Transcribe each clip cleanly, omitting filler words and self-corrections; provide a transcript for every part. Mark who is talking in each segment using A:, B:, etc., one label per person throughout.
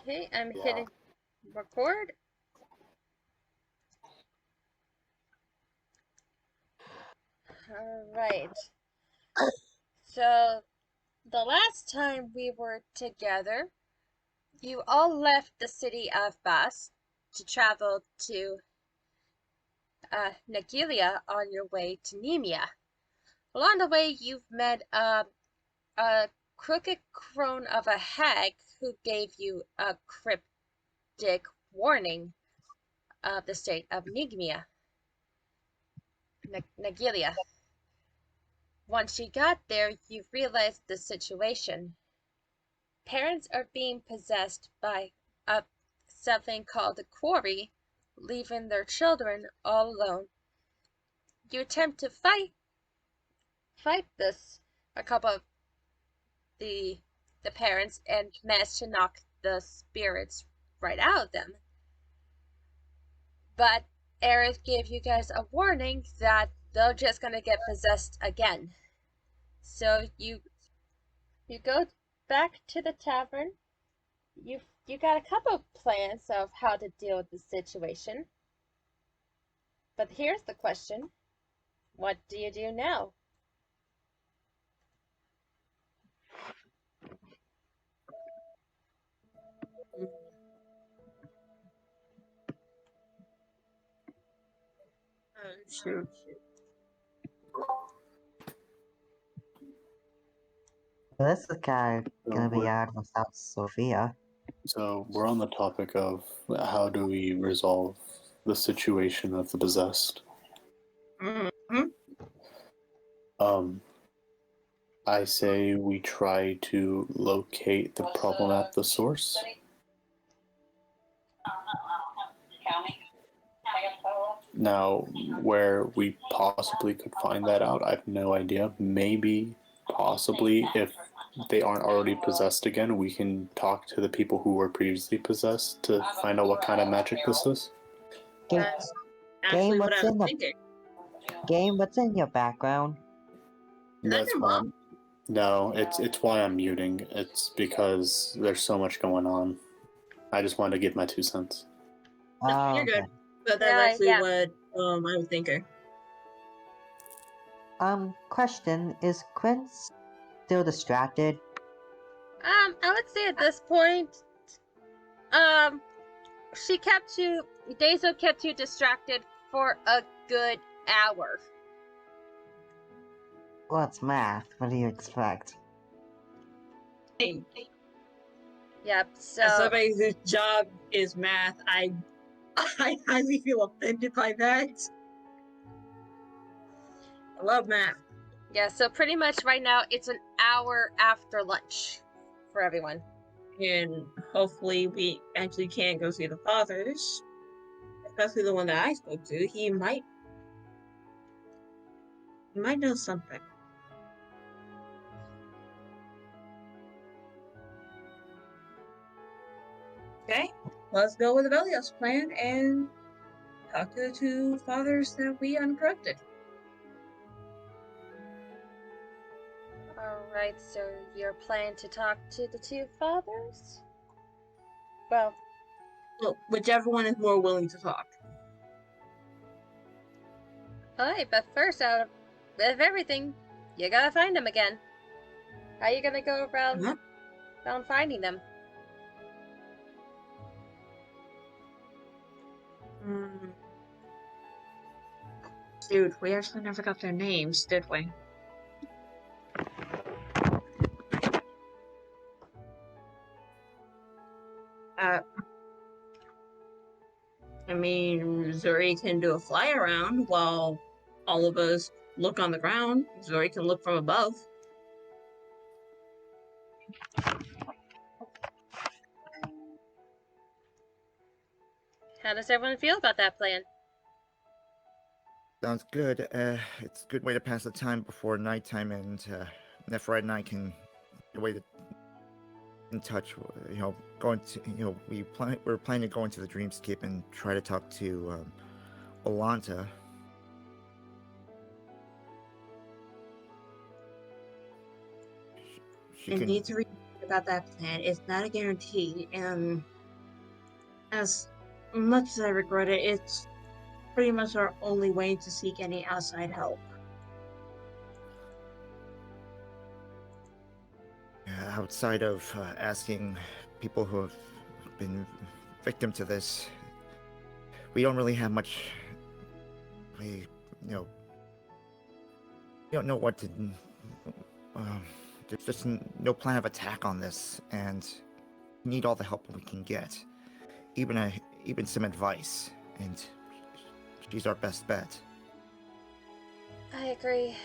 A: Okay, I'm
B: Yeah.
A: hitting record. Alright. So, the last time we were together, you all left the city of Bas to travel to Nagilia on your way to Nemea. Along the way, you've met a crooked crone of a hag who gave you a cryptic warning of the state of Nagilia. Once you got there, you realized the situation. Parents are being possessed by a something called the quarry, leaving their children all alone. You attempt to fight this, a couple of the the parents, and manage to knock the spirits right out of them. But Aerith gave you guys a warning that they're just gonna get possessed again. So you go back to the tavern. You got a couple of plans of how to deal with the situation. But here's the question. What do you do now?
C: Shoot.
D: This is kind of
B: So
D: gonna be
B: we're,
D: odd without Sophia.
B: so we're on the topic of how do we resolve the situation of the possessed.
C: Mm-hmm.
B: I say we try to locate the problem at the source. Now, where we possibly could find that out, I have no idea. Maybe, possibly, if they aren't already possessed again, we can talk to the people who were previously possessed to find out what kind of magic this is.
D: Game,
C: That's actually what I was thinking.
D: what's in your background?
C: Is that
B: That's
C: your
B: why
C: mom?
B: no, it's why I'm muting. It's because there's so much going on. I just wanted to give my 2 cents.
D: Oh,
C: You're good.
D: okay.
C: But that's actually
A: Yeah.
C: what I was thinking.
D: Question, is Quinn still distracted?
A: I would say at this point, she kept you, Dazo kept you distracted for a good hour.
D: Well, it's math. What do you expect?
C: Hey,
A: Yep,
C: as
A: so
C: somebody whose job is math, I highly feel offended by that. I love math.
A: yeah, so pretty much right now it's an hour after lunch for everyone.
C: And hopefully we actually can go see the fathers. Especially the one that I spoke to. He might know something. Okay, let's go with the Velios plan and talk to the two fathers that we uncorrupted.
A: Alright, so you're planning to talk to the two fathers? Well,
C: whichever one is more willing to talk.
A: alright, but first, out of everything, you gotta find them again. How are you gonna go around finding them?
C: Dude, we actually never got their names, did we? I mean, Zuri can do a fly around while all of us look on the ground. Zuri can look from above.
A: How does everyone feel about that plan?
E: Sounds good. It's a good way to pass the time before nighttime, and Nephra and I can get away in touch. Going to we're planning to go into the dreamscape and try to talk to Olanta.
C: She can need to read the about that plan. It's not a guarantee, and as much as I regret it, it's pretty much our only way to seek any outside help.
E: Outside of asking people who have been victim to this, we don't really have much. We, we don't know what to. There's just no plan of attack on this, and we need all the help we can get, even some advice, and she's our best bet.
A: I agree.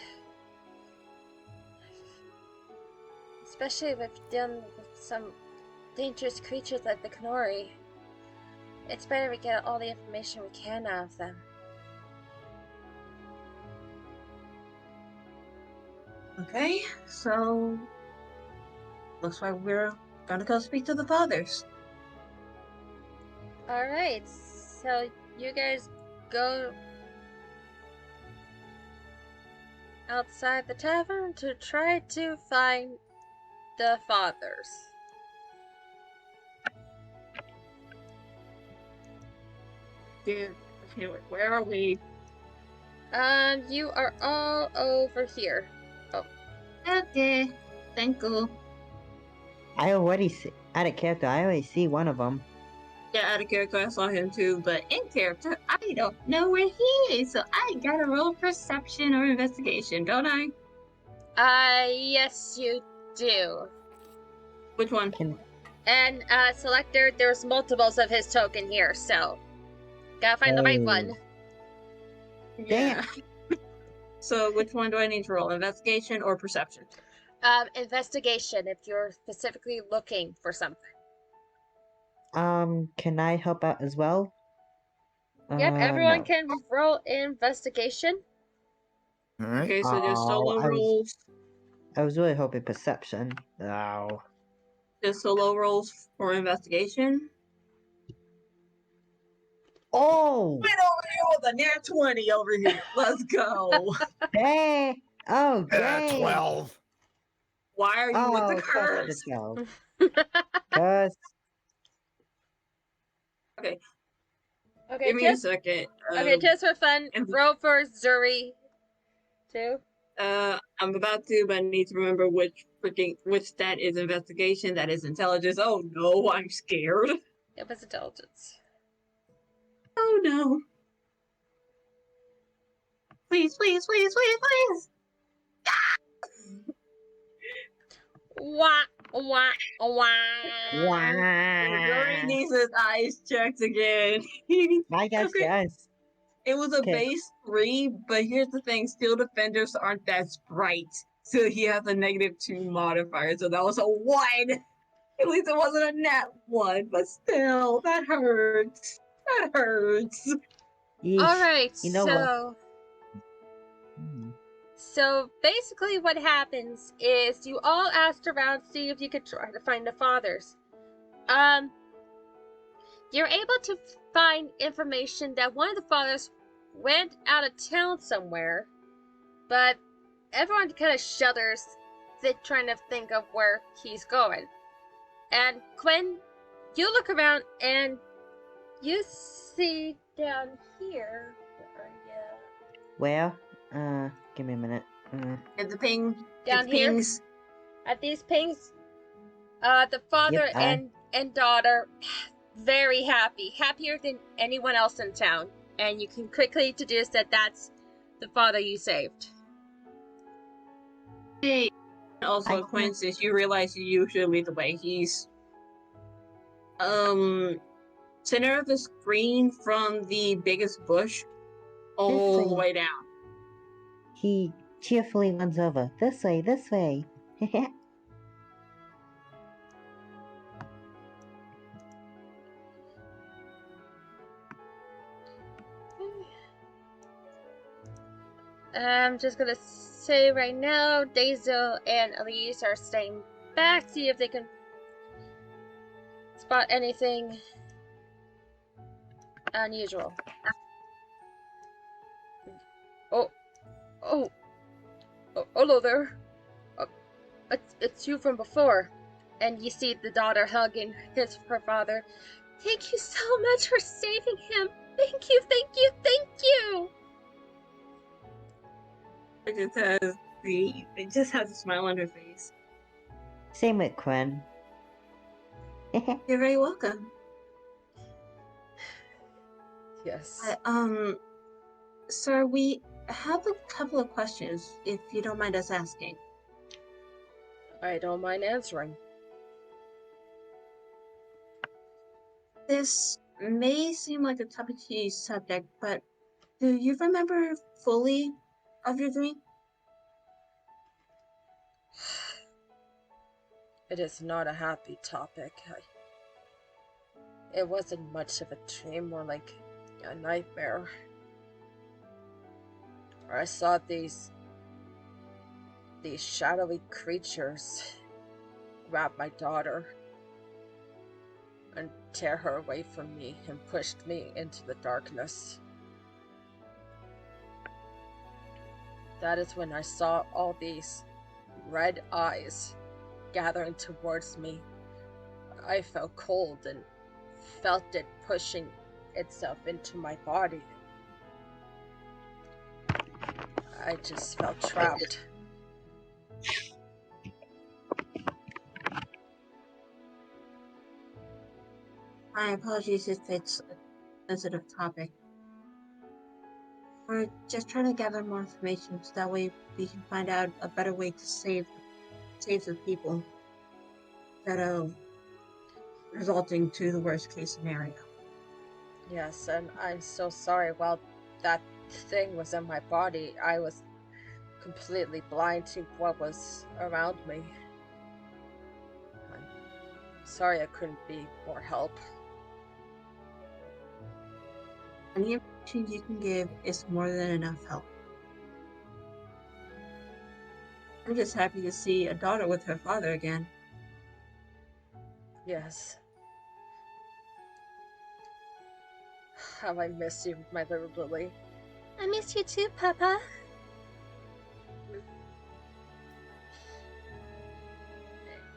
A: Especially if we've dealing with some dangerous creatures like the Canori. It's better we get all the information we can out of them.
C: Okay, so looks like we're gonna go speak to the fathers.
A: Alright, so you guys go outside the tavern to try to find the fathers.
C: Dude, okay, where are we?
A: You are all over here.
C: Okay, thank you.
D: I already see, out of character, I already see one of them.
C: Yeah, out of character, I saw him too, but in character, I don't know where he is, so I gotta roll perception or investigation, don't I?
A: Yes you do.
C: Which one?
A: And, Selector, there's multiples of his token here, so gotta find the right
D: Oh.
A: one.
C: Yeah. So which one do I need to roll? Investigation or perception?
A: Investigation if you're specifically looking for something.
D: Can I help out as well?
A: Yep, everyone
D: No.
A: can roll investigation.
E: All right.
C: Okay, so just
D: Oh,
C: solo rolls.
D: I was really hoping perception. Oh.
C: Just solo rolls for investigation.
D: Oh!
C: Wait over here with a near 20 over here. Let's go.
D: Hey! Oh, great!
E: 12.
C: Why are you with
D: Oh,
C: the
D: of course
C: curse?
D: it's a 12. Curse.
C: Okay,
A: Okay,
C: give me a
A: just
C: second.
A: okay, just for fun, roll for Zuri too.
C: I'm about to, but I need to remember which stat is investigation, that is intelligence. Oh no, I'm scared.
A: It was intelligence.
C: Oh no. Please, please, please, please, please.
A: Wah wah wah.
C: Rory needs his eyes checked again.
D: I guess
C: Okay.
D: yes.
C: It was a
D: Okay.
C: base 3, but here's the thing, steel defenders aren't that bright. So he has a -2 modifier, so that was a 1. At least it wasn't a nat 1, but still, that hurts. That hurts.
D: Yeesh.
A: Alright,
D: You know what?
A: so basically what happens is you all asked around to see if you could try to find the fathers. You're able to find information that one of the fathers went out of town somewhere, but everyone kind of shudders trying to think of where he's going. And Quinn, you look around and you see down here. Where are you?
D: Where? Give me a minute.
C: And the ping.
A: Down
C: it's
A: here?
C: pings.
A: At these pings, the father
D: Yep,
A: and daughter, very happy, happier than anyone else in town. And you can quickly deduce that that's the father you saved.
C: Hey. Also,
D: I-
C: Quinn, since you realize you should lead the way, he's center of the screen from the biggest bush all the way down.
D: He cheerfully runs over. This way, this way.
A: I'm just gonna say right now, Daisel and Elise are staying back, see if they can spot anything unusual. Oh, hello there. It's you from before. And you see the daughter hugging her father. Thank you so much for saving him. Thank you, thank you, thank you.
C: It just has a smile on her face.
D: Same with Quinn.
C: You're very welcome.
A: Yes.
C: Sir, we have a couple of questions, if you don't mind us asking.
A: I don't mind answering.
C: This may seem like a touchy subject, but do you remember fully of your dream?
A: It is not a happy topic. It wasn't much of a dream, more like a nightmare. I saw these shadowy creatures grab my daughter and tear her away from me and pushed me into the darkness. That is when I saw all these red eyes gathering towards me. I felt cold and felt it pushing itself into my body. I just felt trapped.
C: My apologies if it's a sensitive topic. We're just trying to gather more information so that way we can find out a better way to save the people that are resulting to the worst case scenario.
A: Yes, and I'm so sorry. While that thing was in my body, I was completely blind to what was around me. I'm sorry I couldn't be more help.
C: Any information you can give is more than enough help. I'm just happy to see a daughter with her father again.
A: Yes. How I miss you, my little Lily. I miss you too, Papa.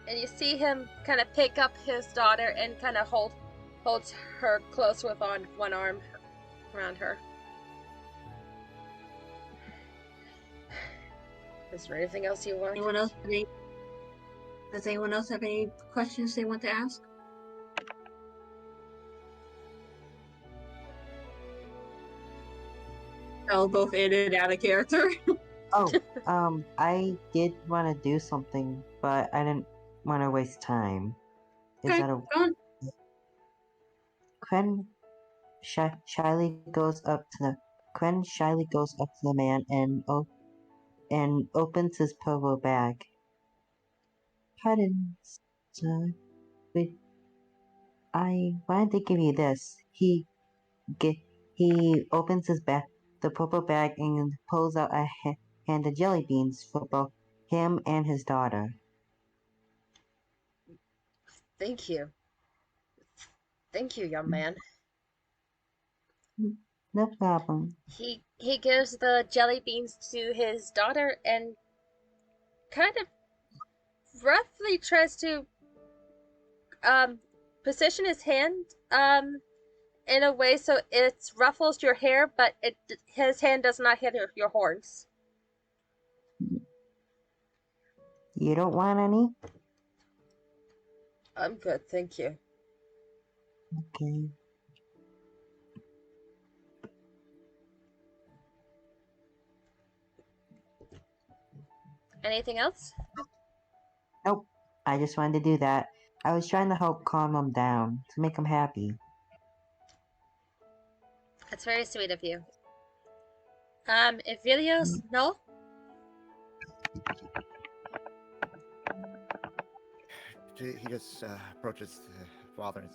A: And you see him kind of pick up his daughter and kind of holds her close with one arm around her. Is there anything else you want?
C: Does anyone else have any questions they want to ask? Oh, both in and out of character.
D: Oh, I did want to do something, but I didn't want to waste time. Is
C: Okay,
D: that a
C: go on.
D: Shyly goes up to the man and opens his purple bag. Pardon, sir, but I wanted to give you this. He opens the purple bag, and pulls out a hand of jelly beans for both him and his daughter.
A: Thank you. Thank you, young man.
D: No problem.
A: He gives the jelly beans to his daughter and kind of roughly tries to position his hand in a way so it ruffles your hair, but his hand does not hit your horns.
D: You don't want any?
A: I'm good, thank you.
D: Okay.
A: Anything else?
D: Nope. I just wanted to do that. I was trying to help calm him down, to make him happy.
A: That's very sweet of you. Ivilios, no?
E: He just approaches the father and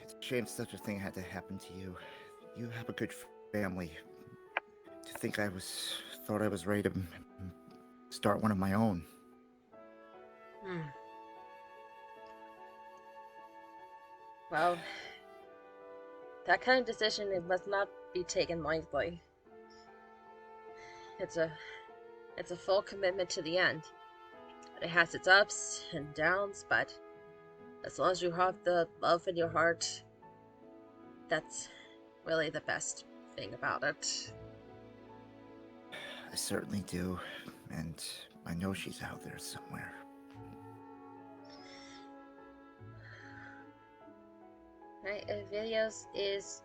E: it's a shame such a thing had to happen to you. You have a good family. To think thought I was ready to start one of my own.
A: Well, that kind of decision, it must not be taken lightly. It's a full commitment to the end. It has its ups and downs, but as long as you have the love in your heart, that's really the best thing about it.
E: I certainly do, and I know she's out there somewhere.
A: Right, Videos is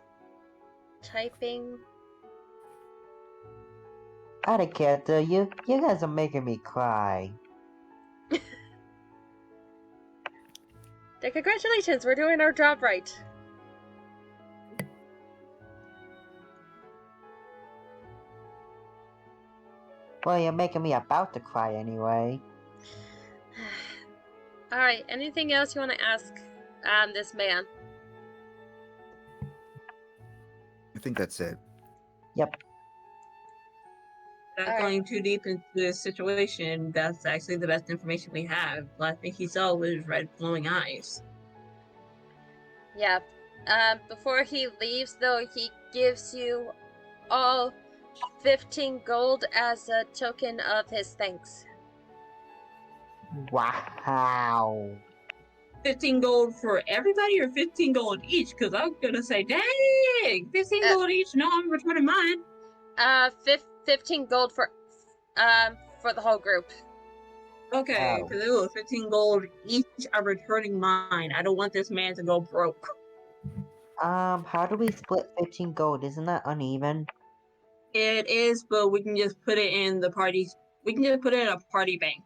A: typing.
D: Out of character, you guys are making me cry.
A: Congratulations, we're doing our job right.
D: Well, you're making me about to cry anyway.
A: Alright, anything else you want to ask this man?
E: I think that's it.
D: Yep.
C: Not
A: All right.
C: going too deep into the situation, that's actually the best information we have. Last thing he saw was red glowing eyes.
A: Yeah. Before he leaves, though, he gives you all 15 gold as a token of his thanks.
D: Wow.
C: 15 gold for everybody or 15 gold each? Because I'm gonna say, dang, 15 gold each. No, I'm returning mine.
A: 15 gold for the whole group.
C: Okay,
D: Oh.
C: because it was 15 gold each. I'm returning mine. I don't want this man to go broke.
D: How do we split 15 gold? Isn't that uneven?
C: It is, but we can just put it in the parties. We can just put it in a party bank.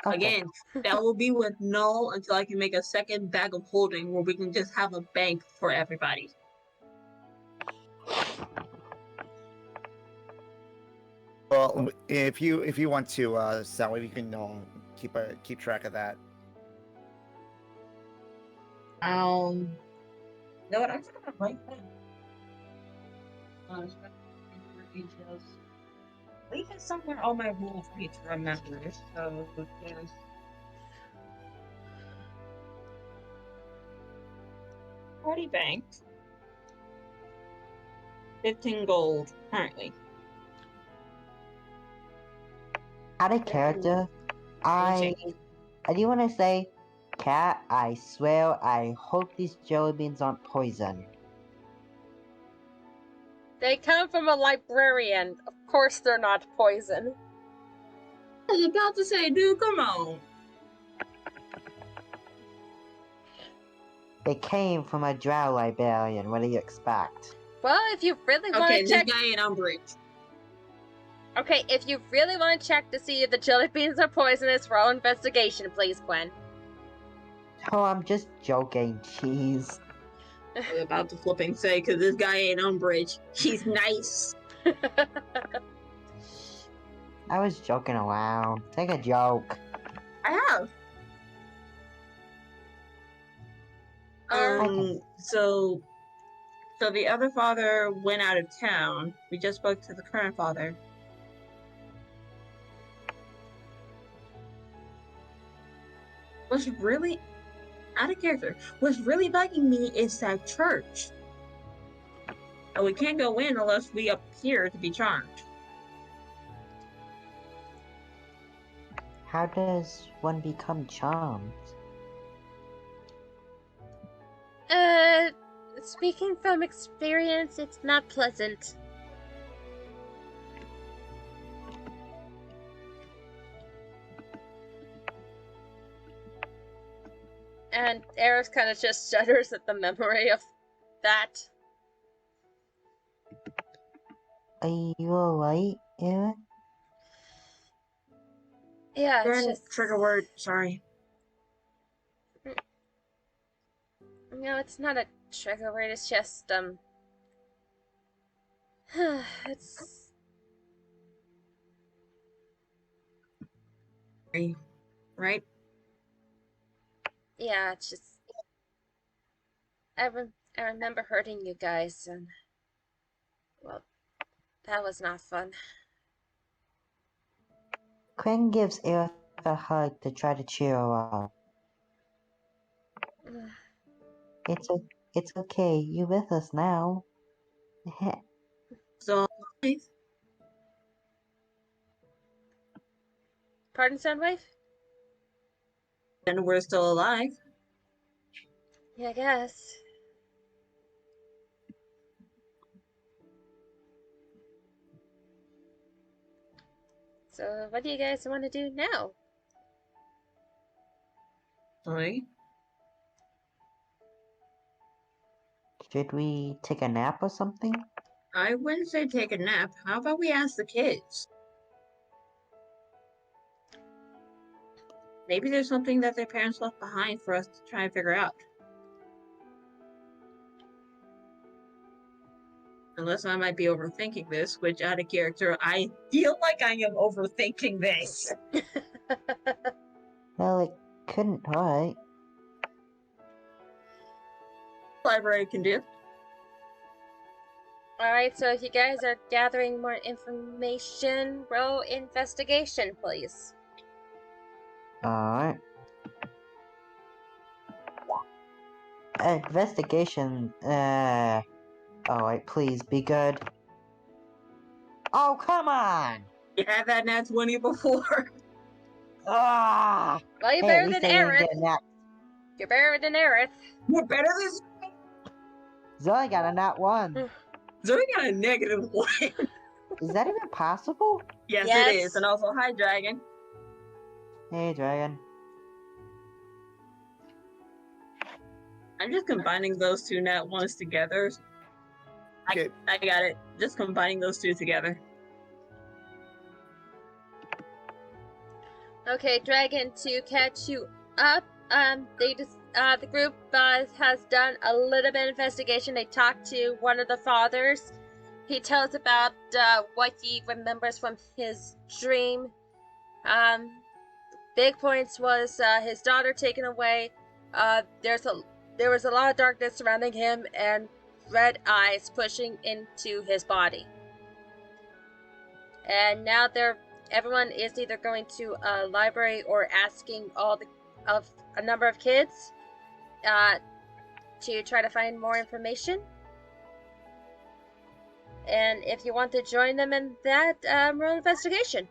D: Okay.
C: Again, that will be with null until I can make a second bag of holding where we can just have a bank for everybody.
E: Well, if you want to, Sally, you can keep track of that.
C: You know what? I'm just gonna write that. Details. Leave it somewhere on my rule for me to remember. So yes. Party bank. 15 gold currently.
D: Out of character, I do want to say, Cat, I swear, I hope these jelly beans aren't poison.
A: They come from a librarian. Of course they're not poison.
C: I was about to say, dude, come on.
D: They came from a drow librarian. What do you expect?
A: Well, if you really want
C: Okay,
A: to
C: this
A: check...
C: guy ain't Umbridge.
A: Okay, if you really want to check to see if the jelly beans are poisonous, roll investigation, please, Gwen.
D: Oh, I'm just joking. Jeez.
C: I was about to flipping say, because this guy ain't Umbridge. He's nice.
D: I was joking around. Take a joke.
C: I have. So the other father went out of town. We just spoke to the current father. What's really out of character? What's really bugging me is that church. And we can't go in unless we appear to be charmed.
D: How does one become charmed?
A: Speaking from experience, it's not pleasant. And Eris kind of just shudders at the memory of that.
D: Are you alright, Eric?
A: Yeah, it's just...
C: Trigger word, sorry.
A: No, it's not a trigger word, it's just, it's...
C: Right?
A: Yeah, it's just... I remember hurting you guys, and... Well, that was not fun.
D: Quinn gives Eric a hug to try to cheer her up. It's okay. You with us now.
C: So,
A: Pardon, Soundwave?
C: And we're still alive.
A: Yeah, I guess. So, what do you guys want to do now?
C: Sorry.
D: Should we take a nap or something?
C: I wouldn't say take a nap. How about we ask the kids? Maybe there's something that their parents left behind for us to try and figure out. Unless I might be overthinking this, which out of character, I feel like I am overthinking this.
D: Well, it couldn't hurt.
C: Library can do.
A: Alright, so if you guys are gathering more information, roll investigation, please.
D: Alright. Investigation, alright, please be good. Oh, come on!
C: You had that nat 20 before.
D: Ah!
A: Well, you're
D: Hey, at
A: better
D: least
A: than
D: I didn't
A: Aerith.
D: get a nat.
A: You're better than Aerith.
C: You're better than
D: Zoe got a nat 1.
C: Zoe got a negative 1.
D: Is that even possible?
C: Yes,
A: Yes.
C: it is. And also, hi, Dragon.
D: Hey, Dragon.
C: I'm just combining those two nat 1s together.
E: Okay.
C: I got it. Just combining those two together.
A: Okay, Dragon, to catch you up, the group has done a little bit of investigation. They talked to one of the fathers. He tells about what he remembers from his dream. Big points was his daughter taken away. There was a lot of darkness surrounding him and red eyes pushing into his body. And now everyone is either going to a library or asking a number of kids to try to find more information. And if you want to join them in that, roll investigation.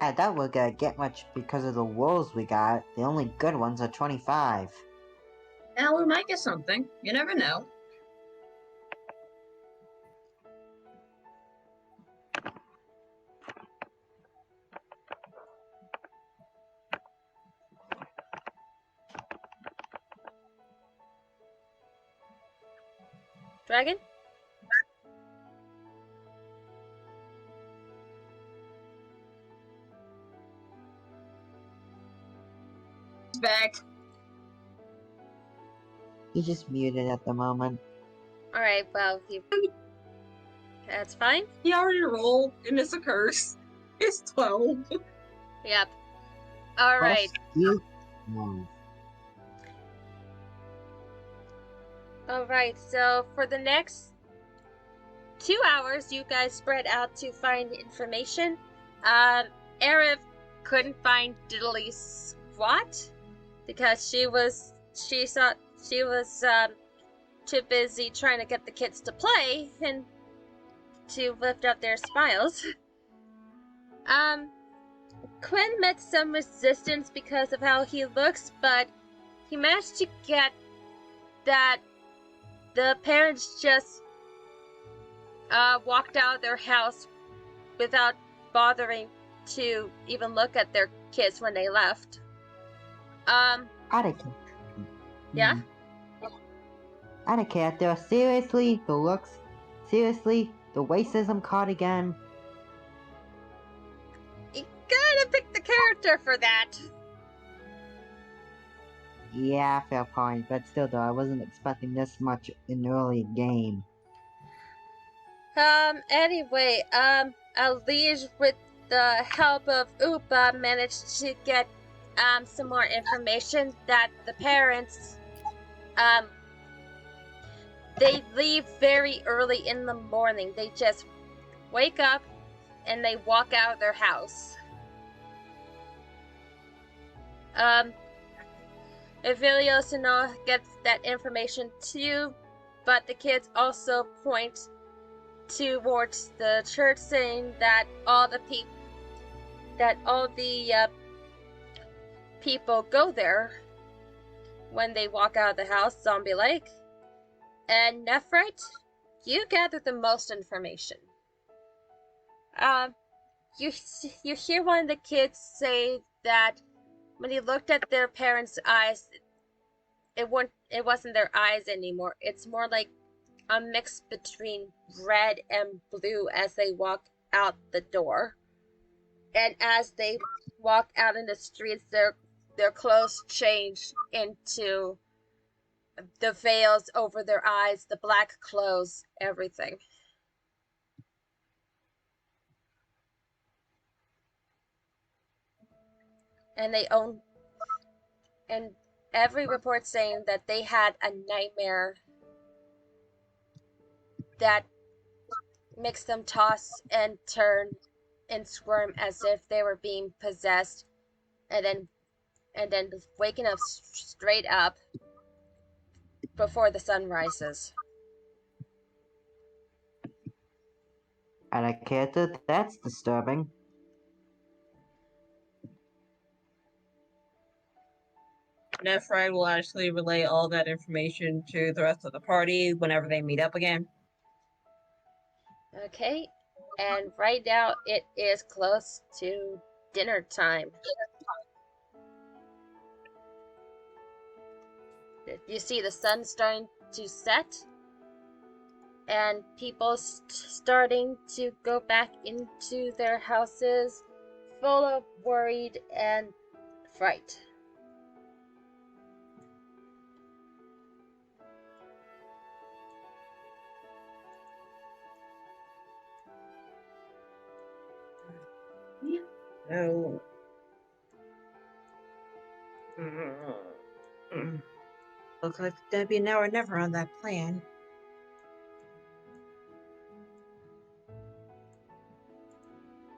D: I doubt we're gonna get much because of the wolves we got. The only good ones are 25.
C: Now we might get something. You never know.
A: Dragon?
C: It's back.
D: He's just muted at the moment.
A: Alright, well, that's fine.
C: He already rolled, and it's a curse. It's 12.
A: Yep. Alright. Alright, so for the next 2 hours, you guys spread out to find information. Aerith couldn't find diddly squat because she was too busy trying to get the kids to play and to lift up their smiles. Quinn met some resistance because of how he looks, but he managed to get that the parents just walked out of their house without bothering to even look at their kids when they left.
D: Attica.
A: Yeah?
D: Attica, seriously, the looks, seriously, the racism card again.
A: You gotta pick the character for that.
D: Yeah, fair point, but still though, I wasn't expecting this much in the early game.
A: Anyway, Alige, with the help of Upa, managed to get, some more information that the parents, they leave very early in the morning. They just wake up and they walk out of their house. Evilio gets that information too, but the kids also point towards the church saying that all the people go there when they walk out of the house, zombie-like. And Nephrite, you gather the most information. You hear one of the kids say that when he looked at their parents' eyes, it wasn't their eyes anymore. It's more like a mix between red and blue as they walk out the door. And as they walk out in the streets, their clothes change into the veils over their eyes, the black clothes, everything. And every report saying that they had a nightmare that makes them toss and turn and squirm as if they were being possessed, and then waking up straight up before the sun rises.
D: Out of character, that's disturbing.
C: Nephrite will actually relay all that information to the rest of the party whenever they meet up again.
A: Okay, and right now it is close to dinner time. You see the sun starting to set, and people starting to go back into their houses full of worried and fright.
C: No. Looks like there'd be now or never on that plan.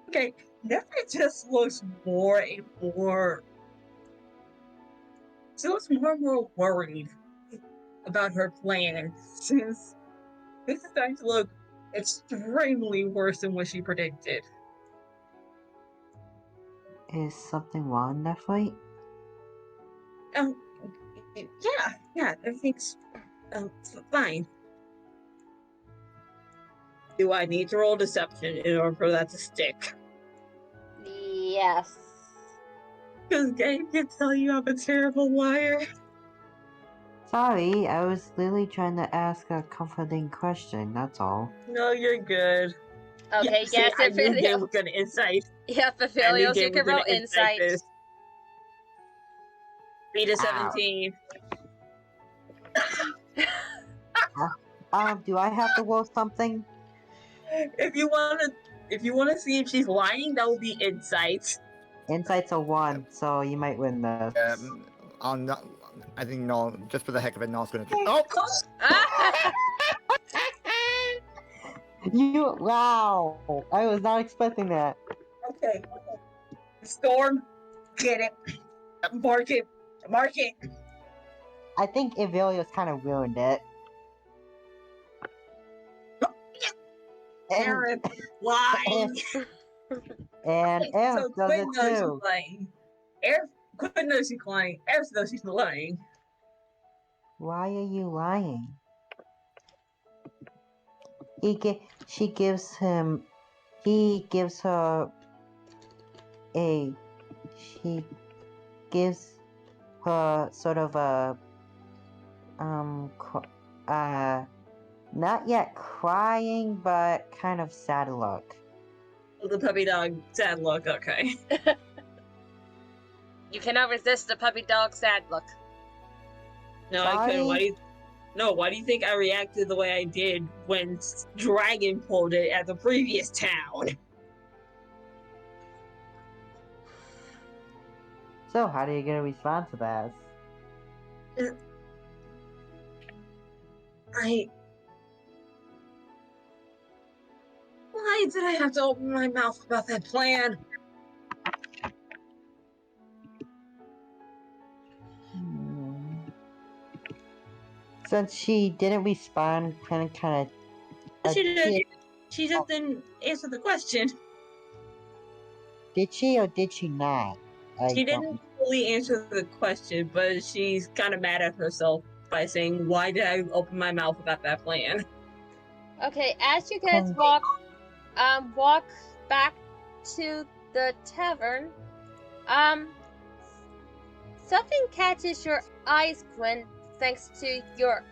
C: Okay, Never just looks more and more. She looks more and more worried about her plan since this is starting to look extremely worse than what she predicted.
D: Is something wrong in that fight?
C: Yeah, everything's fine. Do I need to roll deception in order for that to stick?
A: Yes.
C: Because Game can tell you I'm a terrible liar.
D: Sorry, I was literally trying to ask a comforting question, that's all.
C: No, you're good.
A: Okay,
C: See,
A: yes,
C: I knew Game
A: Aphelios.
C: was gonna insight.
A: Yeah,
C: I knew
A: Aphelios, you
C: Game was
A: can roll
C: gonna insight
A: insight.
C: this. Beat a
D: Ow.
C: 17.
D: Do I have to roll something?
C: If you wanna see if she's lying, that would be insight.
D: Insight's a 1, so you might win this.
E: I think no, just for the heck of it, Noel's gonna. Oh!
D: Wow! I was not expecting that.
C: Okay. Storm, get it. Mark it. Mark it.
D: I think Evilius kind of ruined it.
C: Aaron, lying.
D: And Aerith
C: So
D: does
C: Quinn
D: it
C: knows she's
D: too.
C: lying. Quinn knows she's lying. Aerith knows she's lying.
D: Why are you lying? He gives her sort of a not yet crying, but kind of sad look.
C: The puppy dog sad look, okay.
A: You cannot resist the puppy dog sad look.
C: No, I couldn't. Why do you think I reacted the way I did when Dragon pulled it at the previous town?
D: So, how do you gonna respond to that?
C: Why did I have to open my mouth about that plan?
D: Since she didn't respond, kind of.
C: She just didn't answer the question.
D: Did she or did she not?
C: She didn't fully answer the question, but she's kind of mad at herself by saying, "Why did I open my mouth about that plan?"
A: Okay, as you guys walk back to the tavern, something catches your eyes, Quinn, thanks to your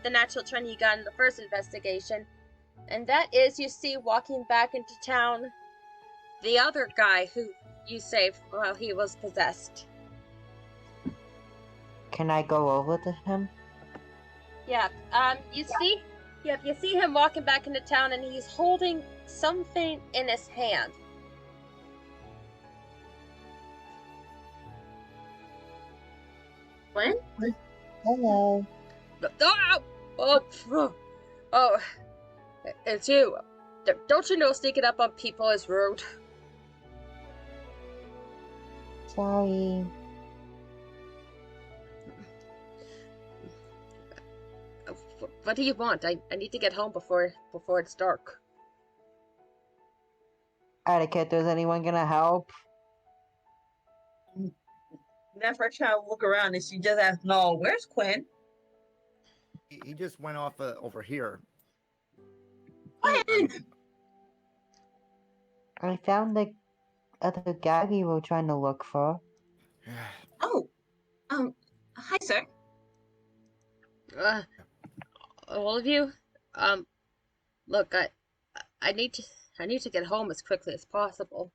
A: the natural 20 you got in the first investigation, and that is you see walking back into town the other guy who you saved while he was possessed.
D: Can I go over to him?
A: Yeah, you see him walking back into town, and he's holding something in his hand.
C: When?
D: Hello.
A: Oh, it's you. Don't you know sneaking up on people is rude?
D: Sorry.
A: What do you want? I need to get home before it's dark.
D: Etiquette, is anyone gonna help?
C: Never try to look around, and she just asked, "No, where's Quinn?"
E: He just went off over here.
C: Quinn!
D: I found the other guy we were trying to look for.
C: Oh, hi, sir.
A: All of you, look, I need to get home as quickly as possible.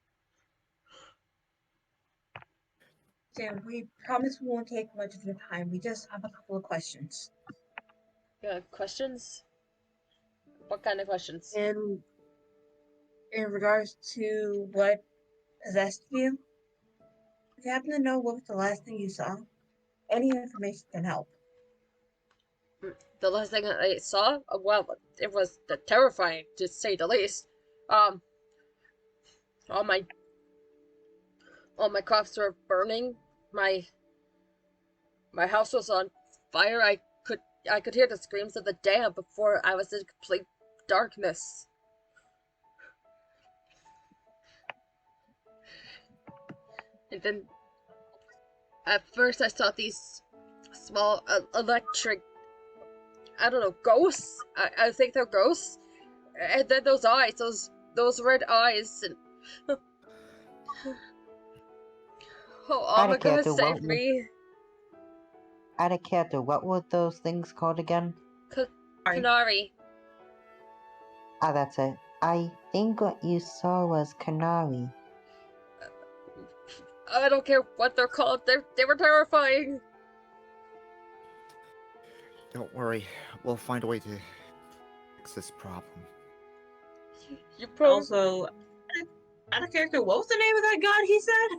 C: Sam, we promise we won't take much of your time. We just have a couple of questions.
A: Questions? What kind of questions?
C: In regards to what possessed you, if you happen to know what was the last thing you saw, any information can help.
A: The last thing I saw, well, it was terrifying to say the least. All my crops were burning. My house was on fire. I could hear the screams of the damned before I was in complete darkness. And then, at first, I saw these small electric, I don't know, ghosts. I think they're ghosts. And then those eyes, those red eyes, and oh my God, save me!
D: Etiquette, what were those things called again?
A: Canary.
D: Ah, that's it. I think what you saw was Canary.
A: I don't care what they're called. They were terrifying.
E: Don't worry, we'll find a way to fix this problem.
A: You probably...
C: Also, out of character, what was the name of that god he said?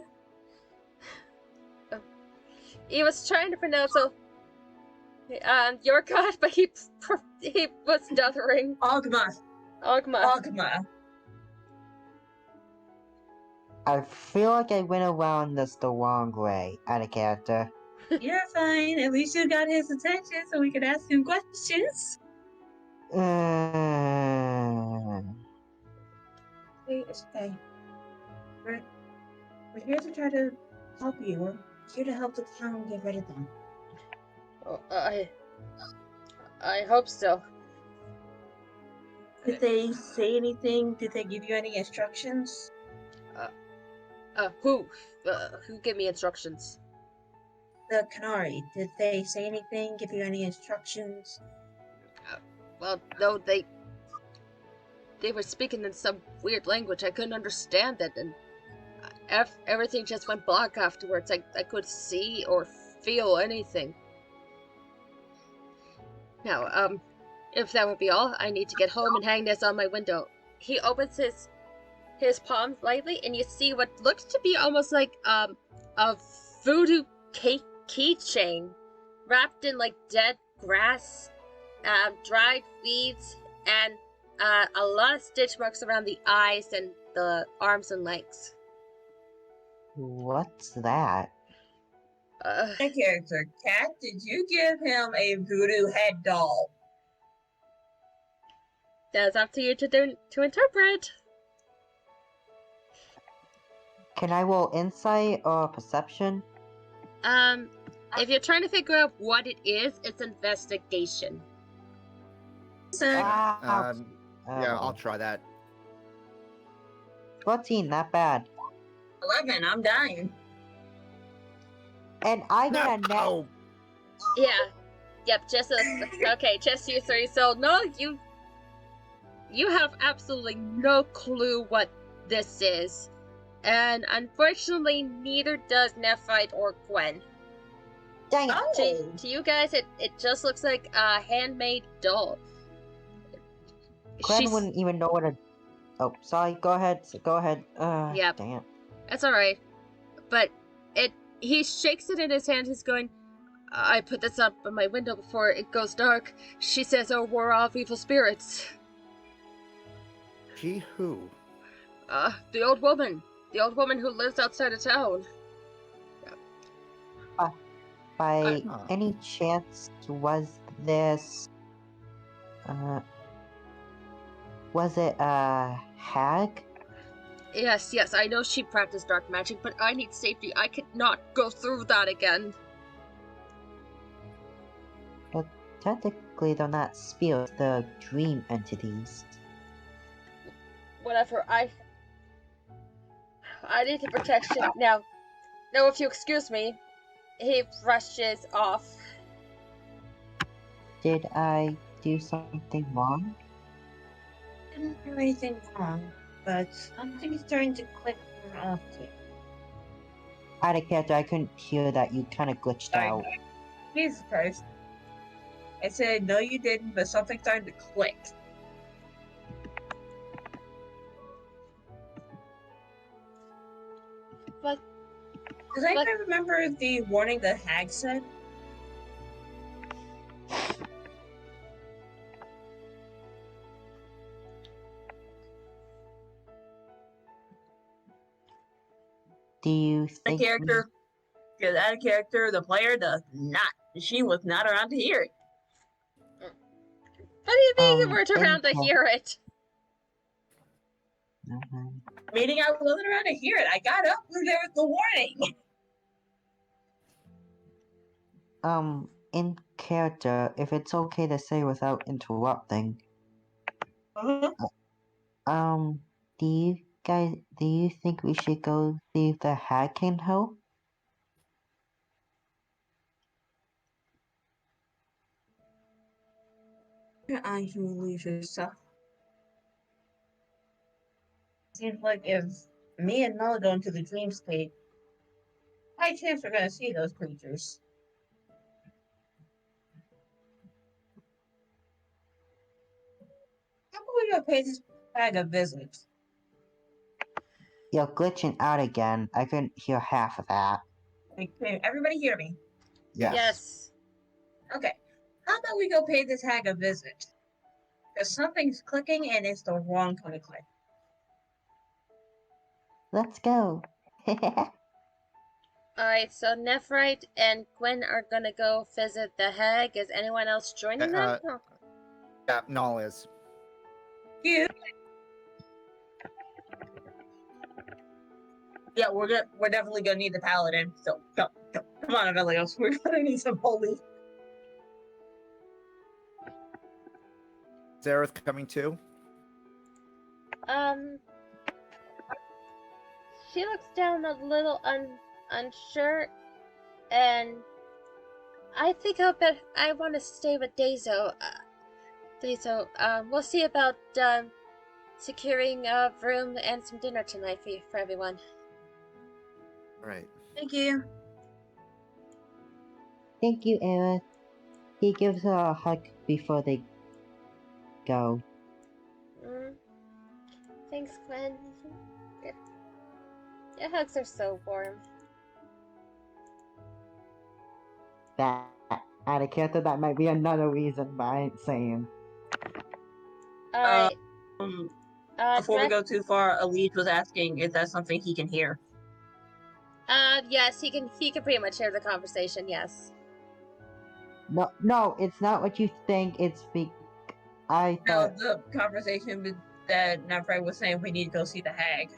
A: He was trying to pronounce your god, but he was stuttering.
C: Ogma.
D: I feel like I went around this the wrong way, Etiquette.
C: You're fine. At least you got his attention so we could ask him questions. Wait, it's okay. We're here to try to help you. We're here to help the town get rid of them.
A: Oh, I hope so.
C: Did they say anything? Did they give you any instructions?
A: Who gave me instructions?
C: The Canary. Did they say anything? Give you any instructions?
A: Well, no, they were speaking in some weird language. I couldn't understand it, and everything just went black afterwards. I couldn't see or feel anything. Now, if that would be all, I need to get home and hang this on my window. He opens his palm lightly, and you see what looks to be almost like a voodoo keychain wrapped in like dead grass, dried weeds, and a lot of stitch marks around the eyes and the arms and legs.
D: What's that?
C: The character, Cat, did you give him a voodoo head doll?
A: That's up to you to interpret.
D: Can I roll insight or perception?
A: If you're trying to figure out what it is, it's investigation.
D: Ah,
E: Yeah, I'll try that.
D: 14, not bad.
C: 11, I'm dying.
D: And I got a net.
E: Oh,
A: Yeah. Yep, just okay, just you three. So no, you have absolutely no clue what this is. And unfortunately, neither does Nephite or Gwen.
D: Dang it.
C: Oh,
A: To you guys, it just looks like a handmade doll.
D: Gwen wouldn't even know what a... Oh, sorry, go ahead.
A: Yep.
D: Dang it.
A: That's alright. But he shakes it in his hand, he's going, I put this up on my window before it goes dark. She says our war off evil spirits.
E: she who?
A: The old woman. The old woman who lives outside of town.
D: By
E: Huh.
D: any chance, was this... was it a hag?
A: Yes, I know she practiced dark magic, but I need safety. I could not go through that again.
D: But technically they're not spirits, they're dream entities.
A: Whatever, I need the protection. Now, if you excuse me, he rushes off.
D: Did I do something wrong?
C: I didn't do anything wrong, but something's starting to click more often.
D: Out of character, I couldn't hear that. You kind of glitched out.
C: Jesus Christ. I said, no, you didn't, but something's starting to click.
A: But
C: Does anybody remember the warning the hag said?
D: Do you
C: The
D: think
C: character, because that character, the player does not. She was not around to hear it.
A: what do you mean you weren't around to
D: thank you.
A: hear it?
C: Meaning I wasn't around to hear it. I got up when there was the warning.
D: In character, if it's okay to say without interrupting, do you think we should go see if the hag can help?
C: I can lose yourself. Seems like if me and Null go into the dream state, high chance we're gonna see those creatures. How about we go pay this hag a visit?
D: You're glitching out again. I couldn't hear half of that.
C: Can everybody hear me?
A: Yes.
C: Okay. How about we go pay this hag a visit? Because something's clicking and it's the wrong kind of click.
D: Let's go.
A: Alright, so Nephrite and Gwen are gonna go visit the hag. Is anyone else joining them? Oh.
E: Yeah, Null is.
C: You? Yeah, we're definitely gonna need the paladin. So come on, Avelios. We're gonna need some holy.
E: Zareth coming too?
A: She looks down a little unsure, and I think I want to stay with Dazo. We'll see about securing a room and some dinner tonight for everyone.
E: Right.
C: Thank you.
D: Thank you, Aerith. He gives her a hug before they go.
A: Thanks, Gwen. Your hugs are so warm.
D: That, out of character, that might be another reason, but I ain't saying.
A: Alright.
C: Before we go too far, Elite was asking, is that something he can hear?
A: Yes, he can pretty much hear the conversation, yes.
D: No, it's not what you think. It's I
C: No,
D: thought...
C: the conversation that Nefray was saying we need to go see the hag.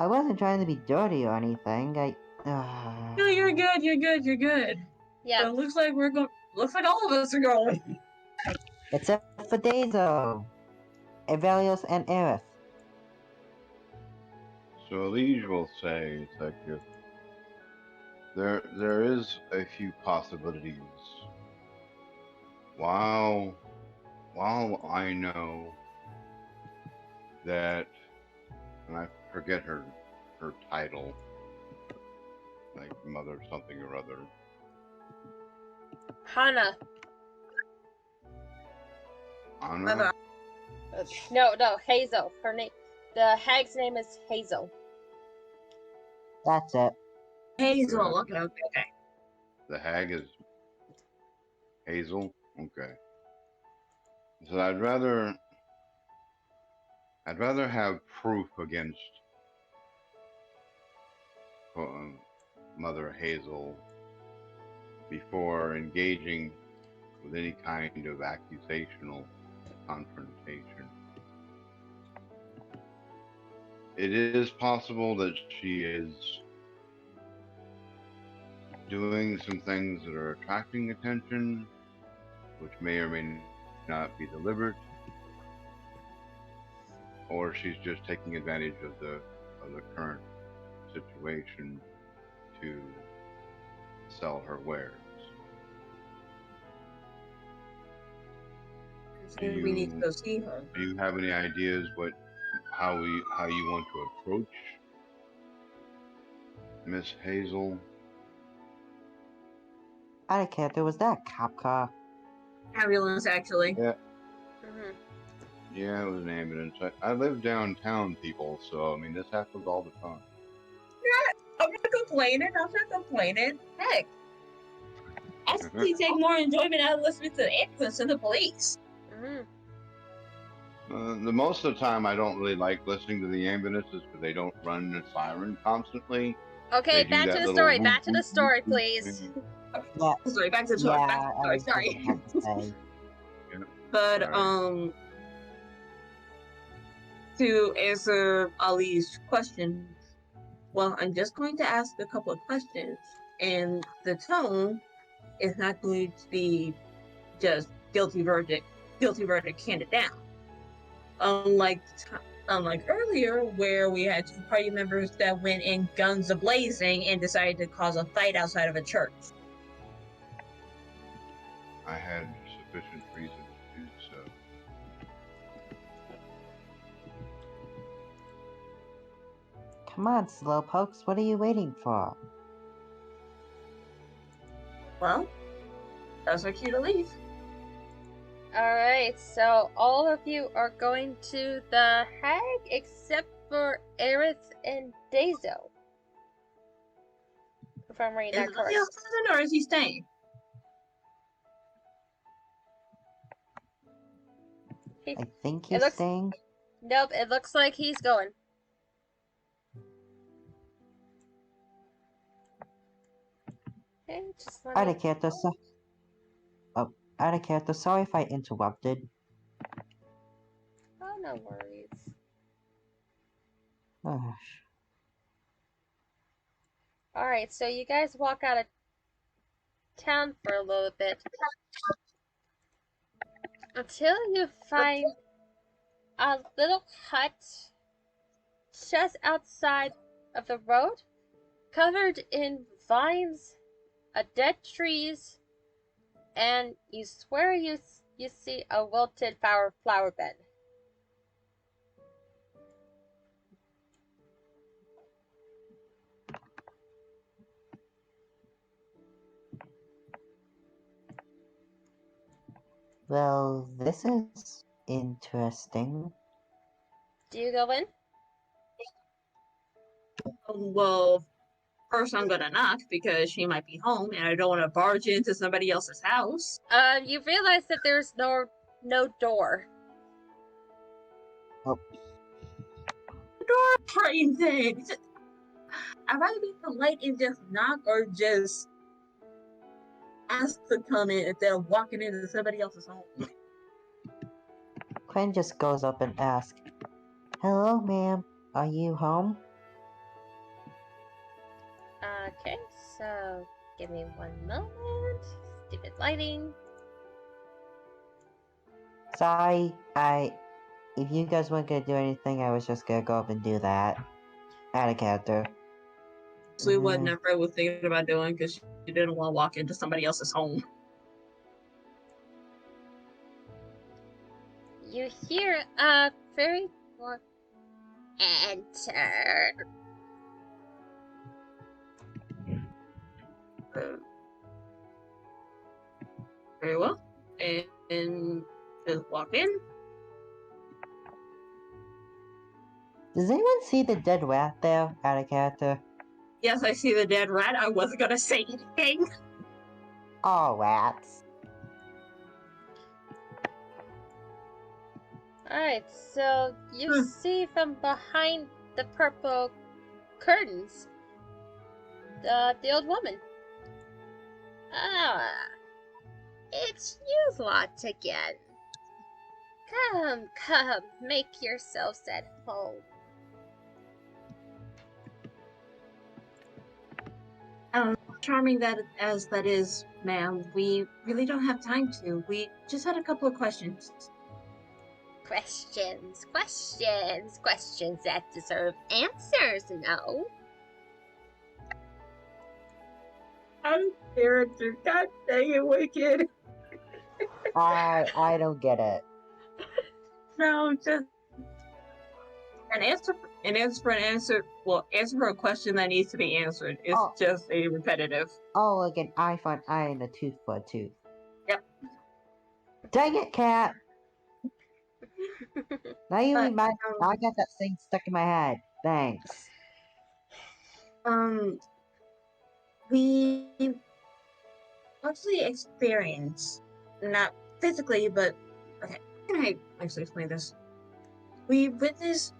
D: I wasn't trying to be dirty or anything.
C: No, you're good. You're good. You're good.
A: Yeah.
C: But it looks like we're going. Looks like all of us are going.
D: Except for Dazo, Evelios, and Aerith.
F: So Liege will say, Detective, there is a few possibilities. While I know that, and I forget her title, like Mother something or other.
A: Hana.
F: Anna?
A: No, Hazel. Her name. The hag's name is Hazel.
D: That's it.
C: Hazel. Okay.
F: The hag is Hazel? Okay. So I'd rather have proof against Mother Hazel before engaging with any kind of accusational confrontation. It is possible that she is doing some things that are attracting attention, which may or may not be deliberate, or she's just taking advantage of the current situation to sell her wares.
C: We need to go see her.
F: Do you have any ideas how you want to approach Miss Hazel?
D: Out of character, was that a cop car?
C: Ambulance, actually.
F: Yeah.
A: Mm-hmm.
F: Yeah, it was an ambulance. I live downtown, people, so I mean this happens all the time.
C: I'm not complaining. Heck, I actually take more enjoyment out of listening to the ambulance than the police.
A: Mm-hmm.
F: The most of the time, I don't really like listening to the ambulances because they don't run a siren constantly.
A: Okay, back to the story. Back to the story, please.
D: Yeah.
C: Sorry, back to the story.
D: Yeah,
C: Sorry.
D: I had to say.
C: But
F: Sorry.
C: to answer Ali's question, well, I'm just going to ask a couple of questions, and the tone is not going to be just guilty verdict, handed down. Unlike earlier, where we had two party members that went in guns a-blazing and decided to cause a fight outside of a church.
F: I had sufficient reason to do so.
D: Come on, Slowpokes, what are you waiting for?
C: Well, that's our cue to leave.
A: Alright, so all of you are going to the hag except for Aerith and Dazo. If I'm reading
C: Is
A: that correct.
C: Leo cousin or is he staying?
D: I think he's staying.
A: Nope, it looks like he's going. Okay, just let
D: Out
A: me...
D: of character, out of character, sorry if I interrupted.
A: Oh, no worries.
D: Gosh.
A: Alright, so you guys walk out of town for a little bit. Until you find a little hut just outside of the road, covered in vines, dead trees, and you swear you see a wilted flower bed.
D: Well, this is interesting.
A: Do you go in?
C: Well, first I'm gonna knock because she might be home and I don't want to barge into somebody else's house.
A: You realize that there's no door.
D: Oh.
C: Door frame thing. I'd rather be polite and just knock or just ask to come in instead of walking into somebody else's home.
D: Quinn just goes up and asks, "Hello, ma'am. Are you home?"
A: Okay, so give me one moment. Stupid lighting.
D: Sorry, if you guys weren't gonna do anything, I was just gonna go up and do that. Out of character.
C: Actually, what Nephra was thinking about doing because she didn't want to walk into somebody else's home.
A: You hear a very enter.
C: Very well. And just walk in.
D: Does anyone see the dead rat there? Out of character.
C: Yes, I see the dead rat. I wasn't gonna say anything.
D: Oh, rats.
A: Alright, so you see from behind the purple curtains the old woman. Ah, it's you lot again. Come, make yourselves at home.
C: Charming that as that is, ma'am, we really don't have time to. We just had a couple of questions.
A: Questions that deserve answers, no?
C: Out of character. God dang it, Wicked.
D: I don't get it.
C: No, just an answer for an answer. Well, answer for a question that needs to be answered. It's just a repetitive.
D: Oh, like an eye for an eye and a tooth for a tooth.
C: Yep.
D: Dang it, cat! Now you remind me. I got that thing stuck in my head. Thanks.
C: We actually experience, not physically, but okay. How can I actually explain this? We witnessed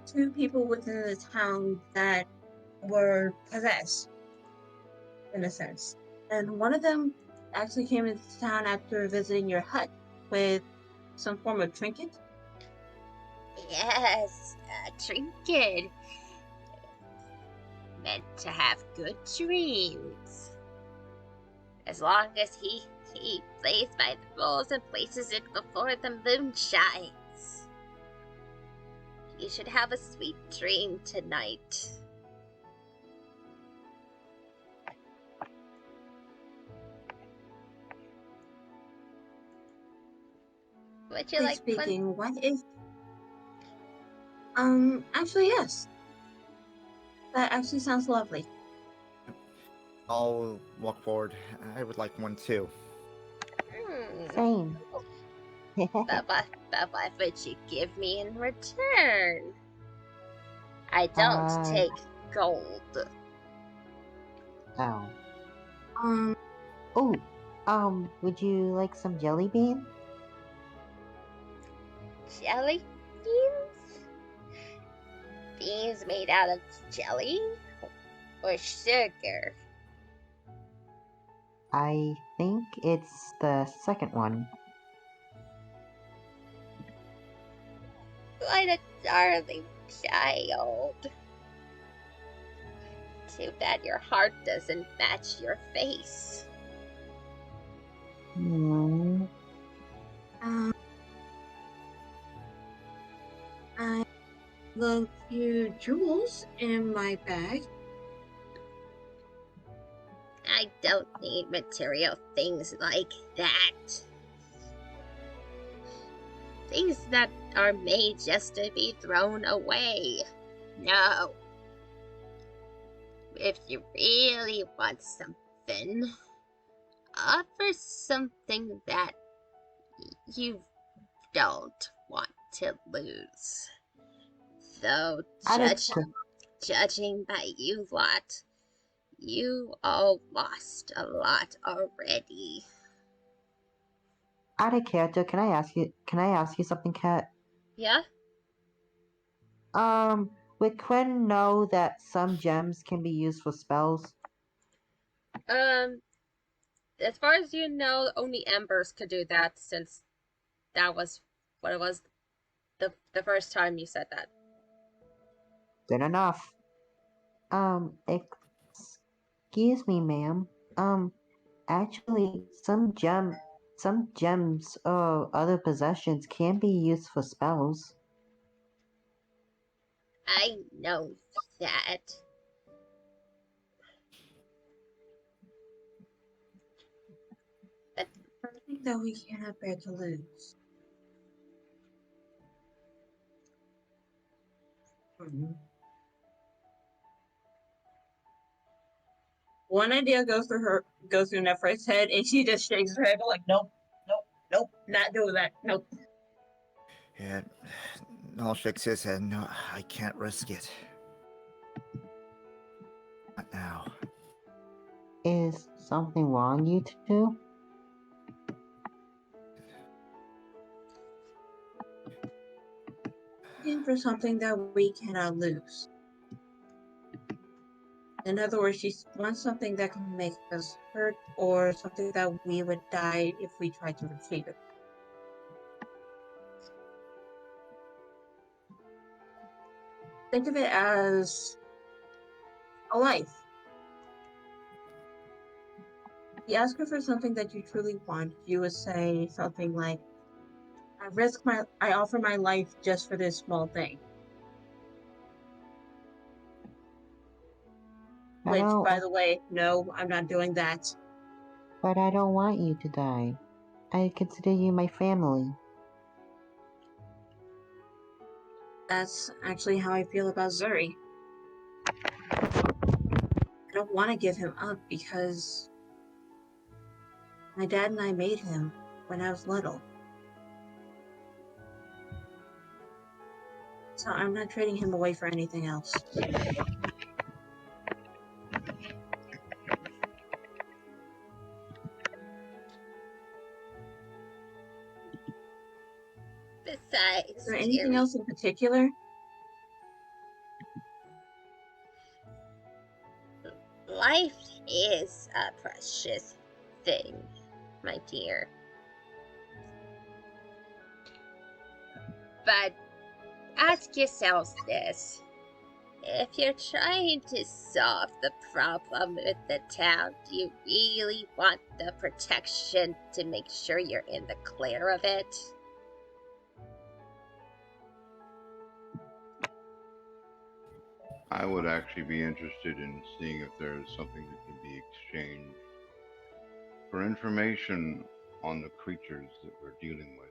C: two people within the town that were possessed, in a sense. And one of them actually came into town after visiting your hut with some form of trinket.
A: Yes, a trinket. Meant to have good dreams. As long as he plays by the rules and places it before the moon shines. You should have a sweet dream tonight. Would you like
C: speaking, what is actually yes. That actually sounds lovely.
E: I'll walk forward. I would like one too.
D: Same.
A: But what would you give me in return? I don't take gold.
D: Oh.
C: Um,
D: Would you like some jelly bean?
A: Jelly beans? Beans made out of jelly? Or sugar?
D: I think it's the second one.
A: What a darling child. Too bad your heart doesn't match your face.
C: I love a few jewels in my bag.
A: I don't need material things like that. Things that are made just to be thrown away. No. If you really want something, offer something that you don't want to lose. Though, judging by you lot, you all lost a lot already.
D: Out of character, can I ask you something, Kat?
A: Yeah?
D: Would Quinn know that some gems can be used for spells?
A: As far as you know, only Embers could do that, since that was what it was the first time you said that.
D: Good enough. Excuse me, ma'am. Actually, some gems or other possessions can be used for spells.
A: I know that. But
C: Something that we cannot bear to lose. One idea goes through Nephra's head, and she just shakes her head like, nope, not doing that, nope.
E: Yeah, Null shakes his head. No, I can't risk it. Not now.
D: Is something wrong, you two?
C: Looking for something that we cannot lose. In other words, she wants something that can make us hurt, or something that we would die if we tried to retrieve it. Think of it as a life. You ask her for something that you truly want, you would say something like, I offer my life just for this small thing. Which, by the way, no, I'm not doing that.
D: But I don't want you to die. I consider you my family.
C: That's actually how I feel about Zuri. I don't want to give him up because my dad and I made him when I was little. So I'm not trading him away for anything else.
A: besides,
C: Is there anything
A: dearie,
C: else in particular?
A: life is a precious thing, my dear. But ask yourselves this. If you're trying to solve the problem with the town, do you really want the protection to make sure you're in the clear of it?
F: I would actually be interested in seeing if there is something that can be exchanged for information on the creatures that we're dealing with.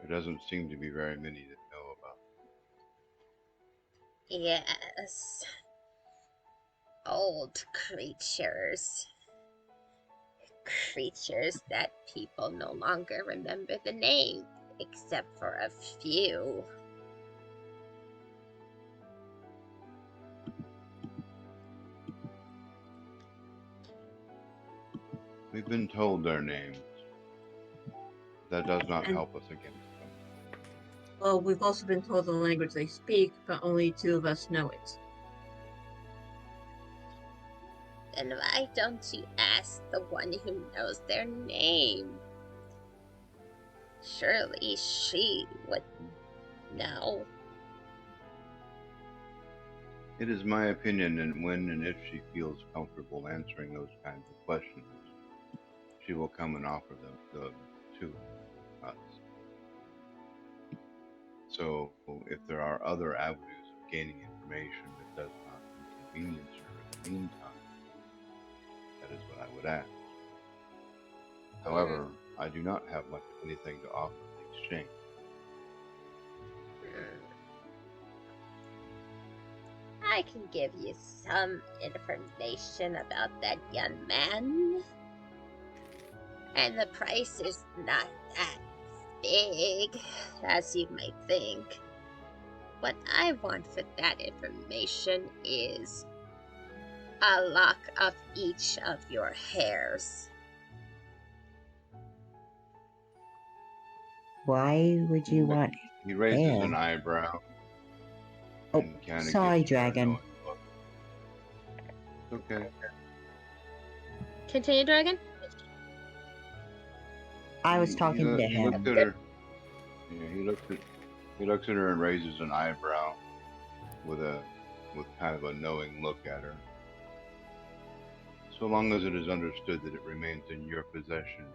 F: There doesn't seem to be very many that know about them.
A: Yes. Old creatures. Creatures that people no longer remember the name, except for a few.
F: We've been told their names. That does not help us against them.
C: Well, we've also been told the language they speak, but only 2 of us know it.
A: Then why don't you ask the one who knows their name? Surely she would know.
F: It is my opinion that when and if she feels comfortable answering those kinds of questions, she will come and offer them to us. So if there are other avenues of gaining information that does not inconvenience her in the meantime, that is what I would ask. However, I do not have much of anything to offer in exchange.
A: I can give you some information about that young man. And the price is not that big, as you might think. What I want for that information is a lock of each of your hairs.
D: Why would you want
F: He raises
D: hair?
F: an eyebrow.
D: Oh,
F: And kind of
D: sorry,
F: gives her a
D: dragon.
F: knowing look. It's okay.
A: Continue, Dragon?
D: I was talking to
F: He
D: him.
F: looks at her. Yeah, he looks at her and raises an eyebrow with kind of a knowing look at her. So long as it is understood that it remains in your possession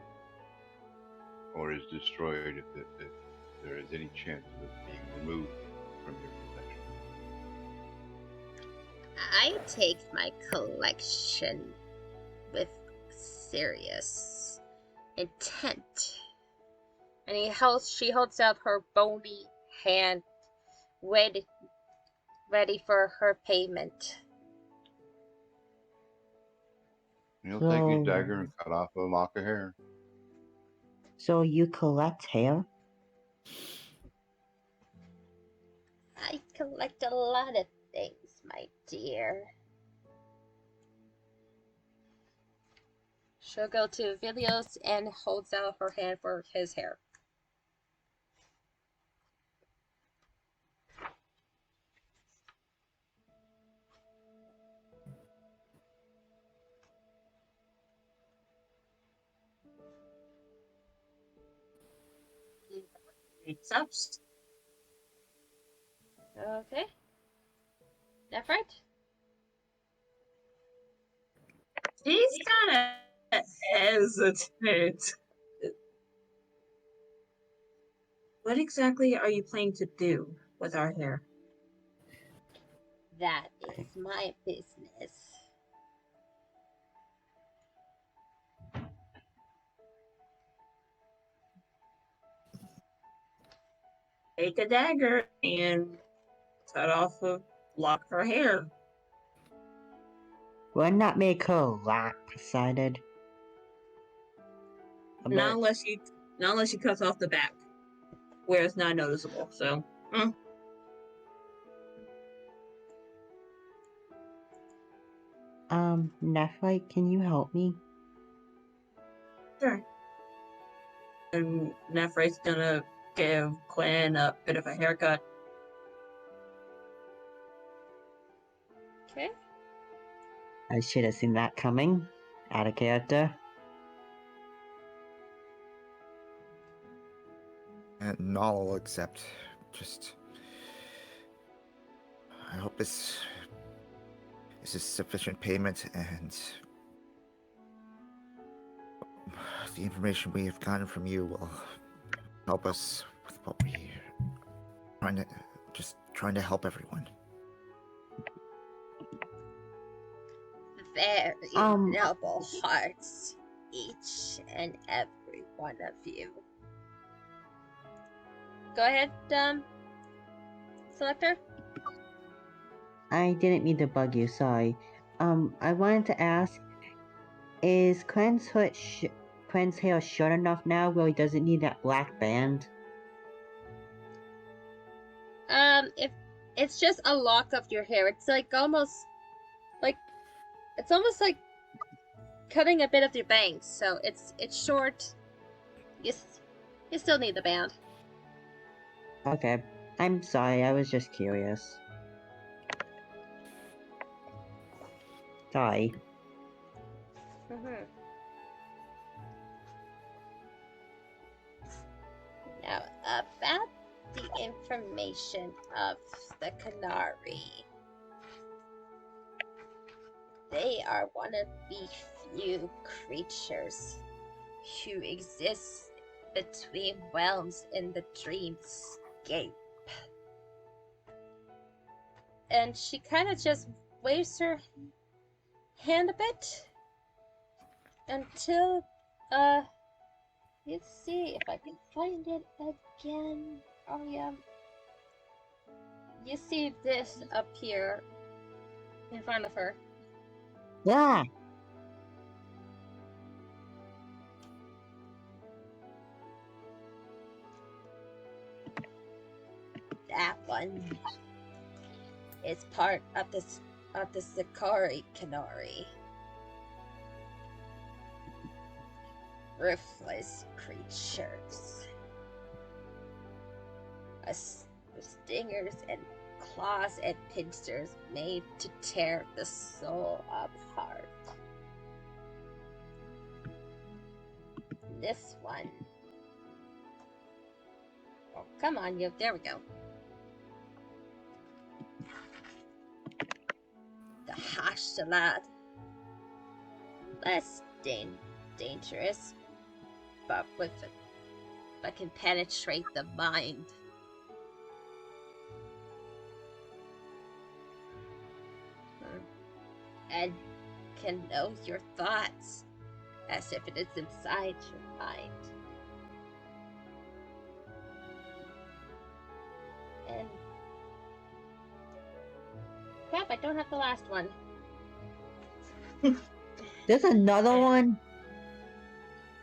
F: or is destroyed if there is any chance of it being removed from your possession.
A: I take my collection with serious intent. And she holds out her bony hand, ready for her payment.
F: He'll take his dagger and cut off a lock of hair.
D: So you collect hair?
A: I collect a lot of things, my dear. She'll go to Vilios and holds out her hand for his hair.
C: Accepts.
A: Okay. Nephrit?
C: She's kind of hesitant. What exactly are you planning to do with our hair?
A: That is my business.
C: Take a dagger and cut off a lock of her hair.
D: Why not make her lopsided?
C: Not unless she cuts off the back, where it's not noticeable. So,
D: Nephrite, can you help me?
C: sure. And Nephrite's gonna give Quinn a bit of a haircut.
A: Okay.
D: I should have seen that coming. Out of character.
E: And Nala will accept. Just, I hope this is sufficient payment, and the information we have gotten from you will help us with what we trying to help everyone.
A: Very
D: Um,
A: noble hearts, each and every one of you. Go ahead, Selector.
D: I didn't mean to bug you, sorry. I wanted to ask, is Quinn's hair short enough now where he doesn't need that black band?
A: If it's just a lock of your hair, it's almost like cutting a bit of your bangs. So it's short. You still need the band.
D: Okay, I'm sorry, I was just curious. Sorry.
A: Now, about the information of the Canary. They are one of the few creatures who exist between realms in the dreamscape. And she kind of just waves her hand a bit until, let's see if I can find it again. Oh yeah. You see this appear in front of her.
D: Yeah!
A: That one is part of the Sakari Canary. Ruthless creatures. With stingers and claws and pincers made to tear the soul apart. This one. Oh, come on, you. There we go. The Hashalad. less dangerous, but can penetrate the mind. And can know your thoughts as if it is inside your mind. And crap, I don't have the last one.
D: There's another one?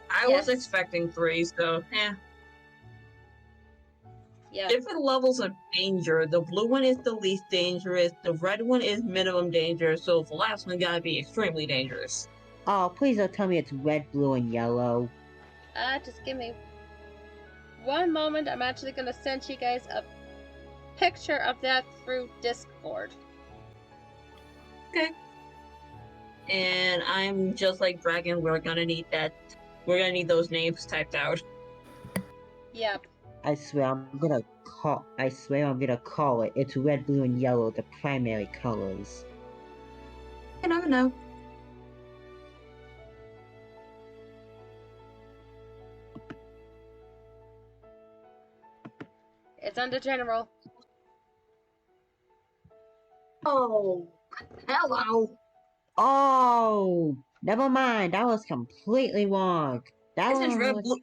C: I was expecting 3, so
A: Yeah.
C: Different levels of danger. The blue one is the least dangerous. The red one is minimum danger. So the last one gotta be extremely dangerous.
D: Oh, please don't tell me it's red, blue, and yellow.
A: Just give me one moment. I'm actually gonna send you guys a picture of that through Discord.
C: Okay. And I'm just like Dragon. We're gonna need that. We're gonna need those names typed out.
A: Yep.
D: I swear I'm gonna call it. It's red, blue, and yellow, the primary colors.
C: You never know.
A: It's under general.
C: Oh, hello.
D: Oh, never mind. That was completely wrong.
C: This is red, blue.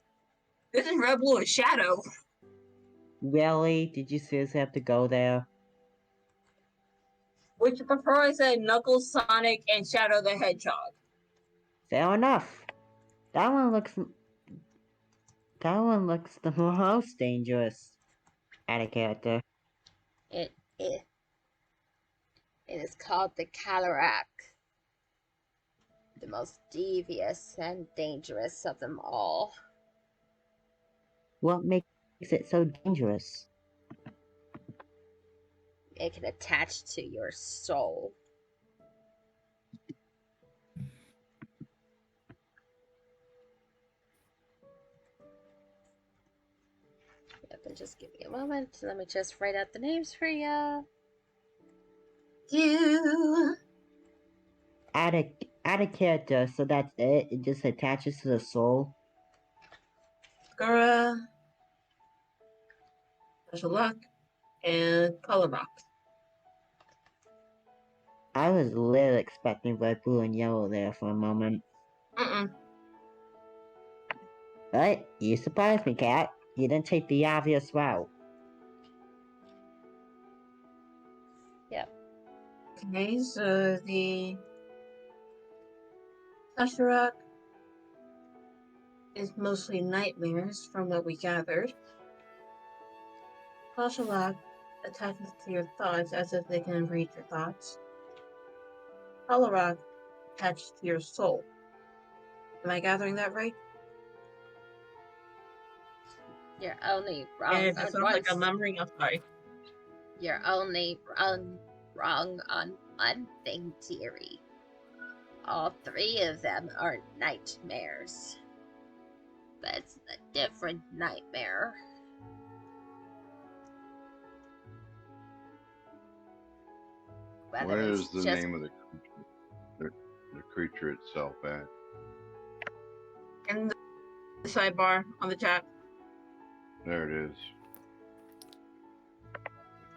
C: This is red, blue, and shadow.
D: Really? Did you seriously have to go there?
C: Would you prefer I said Knuckles, Sonic, and Shadow the Hedgehog?
D: Fair enough. That one looks the most dangerous. Out of character.
A: It is called the Calorak, the most devious and dangerous of them all.
D: What makes it so dangerous?
A: It can attach to your soul. Yep, and just give me a moment. Let me just write out the names for ya.
C: You.
D: Out of character, so that's it? It just attaches to the soul?
C: Gura, Special Luck, and Color Rock.
D: I was literally expecting red, blue, and yellow there for a moment. But you surprised me, Cat. You didn't take the obvious route.
A: Yep.
C: Okay, so the Kasharak is mostly nightmares from what we gathered. Kasharak attaches to your thoughts as if they can read your thoughts. Kalarak attaches to your soul. Am I gathering that right?
A: You're only wrong
C: And if
A: on
C: it sounds
A: one.
C: like I'm remembering, I'm sorry.
A: You're only wrong on one thing, dearie. All 3 of them are nightmares. But it's a different nightmare. Whether
F: Where
A: it's
F: is the
A: just
F: name of the creature itself at?
C: In the sidebar on the chat.
F: There it is. I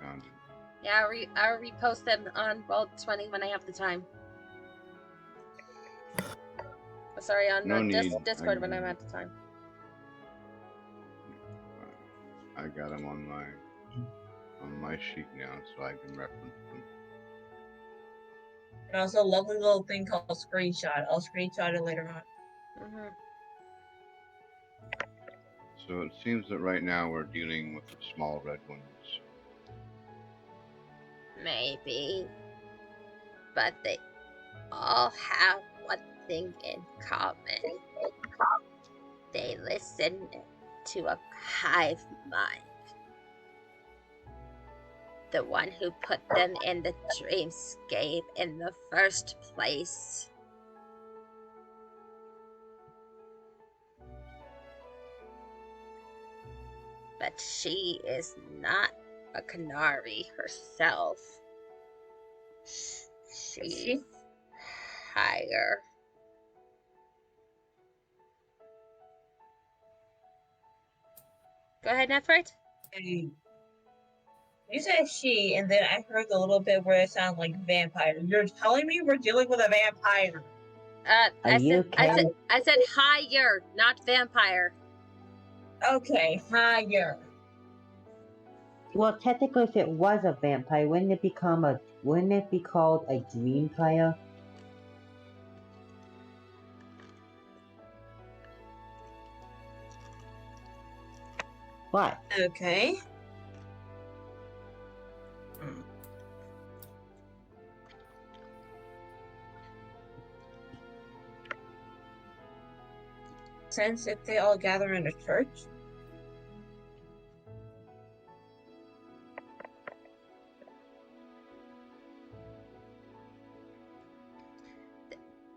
F: found it.
A: Yeah, I'll repost them on Roll20 when I have the time. Sorry, on
F: No need.
A: Discord when I'm at the time.
F: I got them on my sheet now, so I can reference them.
C: And also a lovely little thing called screenshot. I'll screenshot it later on.
A: Mm-hmm.
F: So it seems that right now we're dealing with the small red ones.
A: Maybe. But they all have one thing in common. They listen to a hive mind. The one who put them in the dreamscape in the first place. But she is not a canary herself. She's higher. Go ahead, Nephrit.
C: Hey, you said she, and then I heard a little bit where it sounded like vampire. You're telling me we're dealing with a vampire?
D: Are you okay?
A: I said higher, not vampire.
C: Okay, higher.
D: Well, technically, if it was a vampire, wouldn't it be called a dream player? What?
C: Okay. Since if they all gather in a church,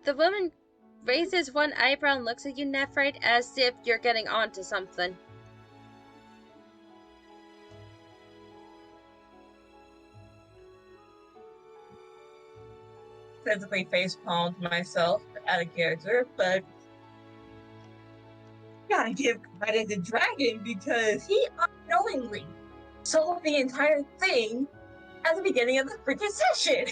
A: The woman raises one eyebrow and looks at you, Nephrit, as if you're getting onto something.
C: physically facepalmed myself out of character, but gotta give credit to Dragon because he unknowingly sold the entire thing at the beginning of the freaking session.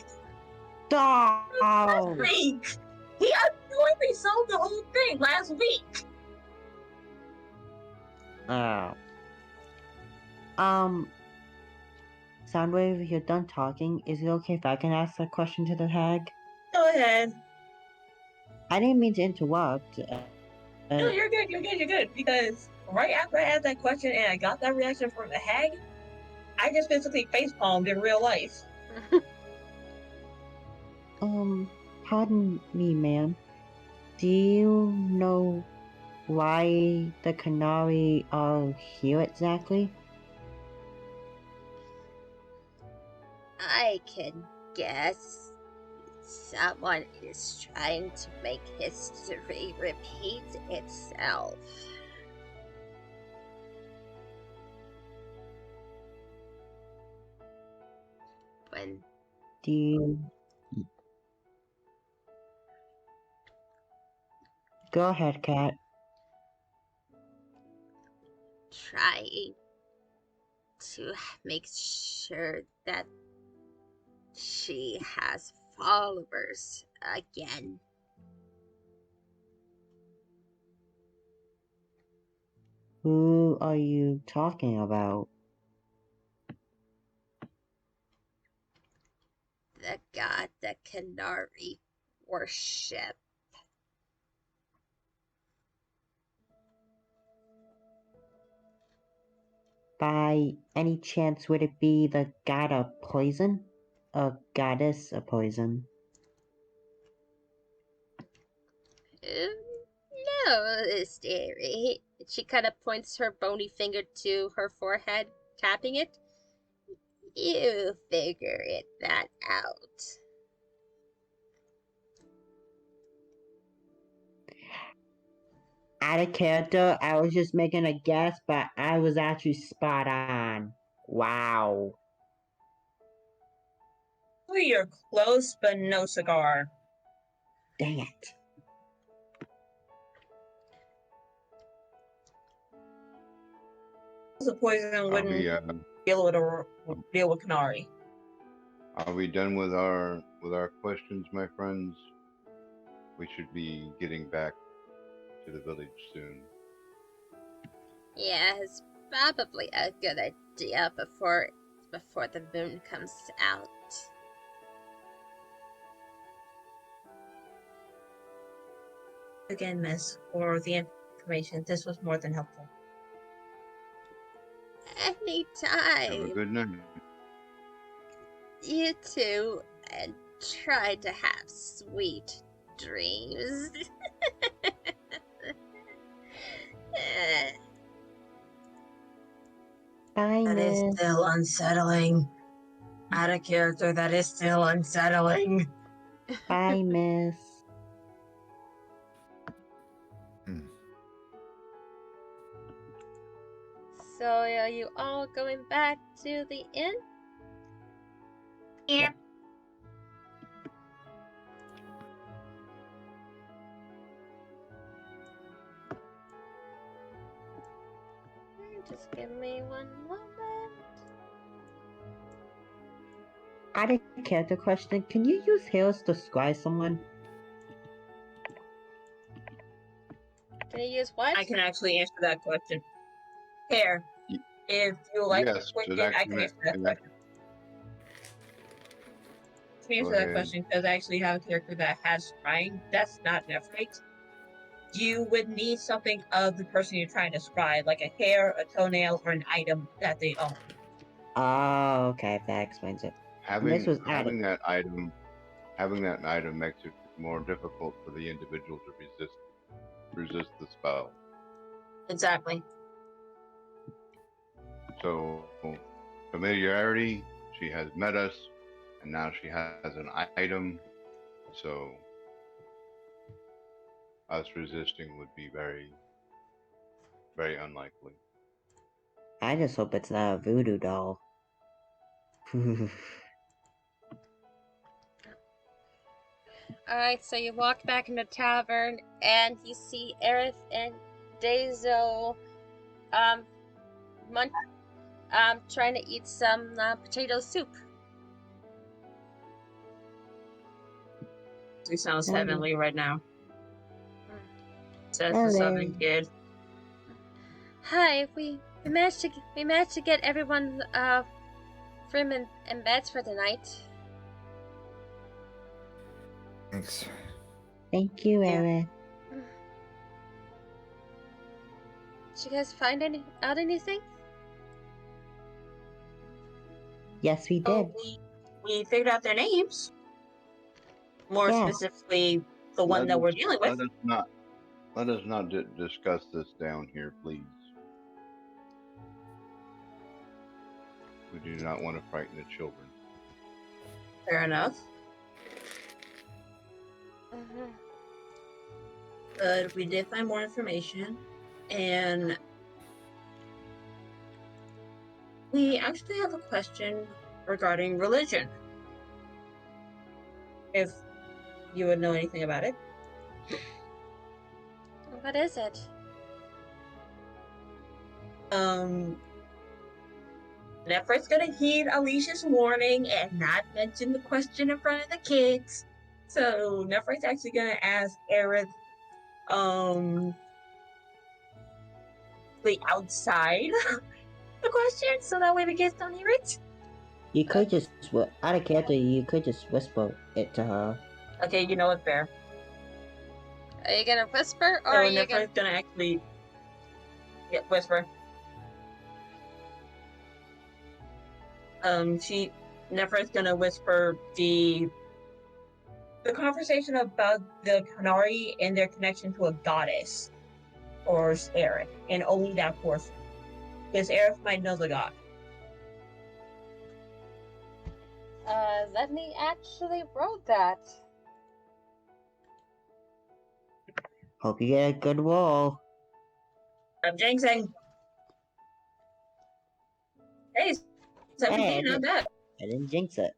D: Stop!
C: Last week! He unknowingly sold the whole thing last week!
D: Oh. Soundwave, if you're done talking, is it okay if I can ask a question to the hag?
C: Go ahead.
D: I didn't mean to interrupt.
C: No, you're good, because right after I asked that question and I got that reaction from the hag, I just physically facepalmed in real life.
D: Pardon me, ma'am. Do you know why the Canary are here exactly?
A: I can guess. Someone is trying to make history repeat itself. When
D: Do you... Go ahead, Cat.
A: trying to make sure that she has followers again.
D: Who are you talking about?
A: The god the Canary worship.
D: By any chance, would it be the god of poison? A goddess of poison?
A: No, dearie. She kind of points her bony finger to her forehead, tapping it. You figure that out.
D: Out of character, I was just making a guess, but I was actually spot on. Wow.
C: You're close, but no cigar.
D: Dang it.
C: The poison wouldn't deal with Canary.
F: Are we done with our questions, my friends? We should be getting back to the village soon.
A: Yeah, it's probably a good idea before the moon comes out.
C: Again, miss, for the information. This was more than helpful.
A: Anytime.
F: Have a good night.
A: You too, and try to have sweet dreams.
D: Bye,
C: That is
D: miss.
C: still unsettling. Out of character, that is still unsettling.
D: Bye, miss.
A: So, are you all going back to the inn?
C: Yep.
A: Just give me one moment.
D: Out of character question, can you use Hails to scry someone?
A: Can you use what?
C: I can actually answer that question. Hair.
F: Y-
C: If you like
F: Yes,
C: quick,
F: it
C: I can
F: actually,
C: answer that question. To
F: go
C: answer that
F: ahead.
C: question, because I actually have a character that has scrying. That's not Nephrite. You would need something of the person you're trying to scry, like a hair, a toenail, or an item that they own.
D: Oh, okay, that explains it. And this was added.
F: Having that item makes it more difficult for the individual to resist the spell.
C: Exactly.
F: So familiarity, she has met us, and now she has an item. So us resisting would be very, very unlikely.
D: I just hope it's not a voodoo doll.
A: Alright, so you walk back in the tavern and you see Aerith and Deizo trying to eat some potato soup.
C: She sounds
D: Hello.
C: heavenly right now. Says the
D: Hello.
C: southern kid.
A: Hi, we managed to get everyone room and beds for the night.
E: Thanks.
D: Thank you,
C: Yeah.
D: Eric.
A: Did you guys find out anything?
D: Yes, we
C: Oh,
D: did.
C: we figured out their names. More
D: Yeah.
C: specifically, the one that we're dealing with.
F: Let us not discuss this down here, please. We do not want to frighten the children.
C: Fair enough. But we did find more information, and we actually have a question regarding religion. If you would know anything about it.
A: What is it?
C: Nephrit's gonna heed Alicia's warning and not mention the question in front of the kids. So Nephrit's actually gonna ask Aerith, the outside the question, so that way the kids don't hear it.
D: You could just, out of character, you could just whisper it to her.
C: Okay, you know what, fair.
A: Are you gonna whisper or
C: So
A: are you
C: Nephrit's gonna actually whisper. Nephrit's gonna whisper the conversation about the Canary and their connection to a goddess, or Aerith, and only that portion, because Aerith might know the god.
A: let me actually roll that.
D: Hope you get a good roll.
C: I'm jinxing. Hey, 17, not bad.
D: I didn't jinx it.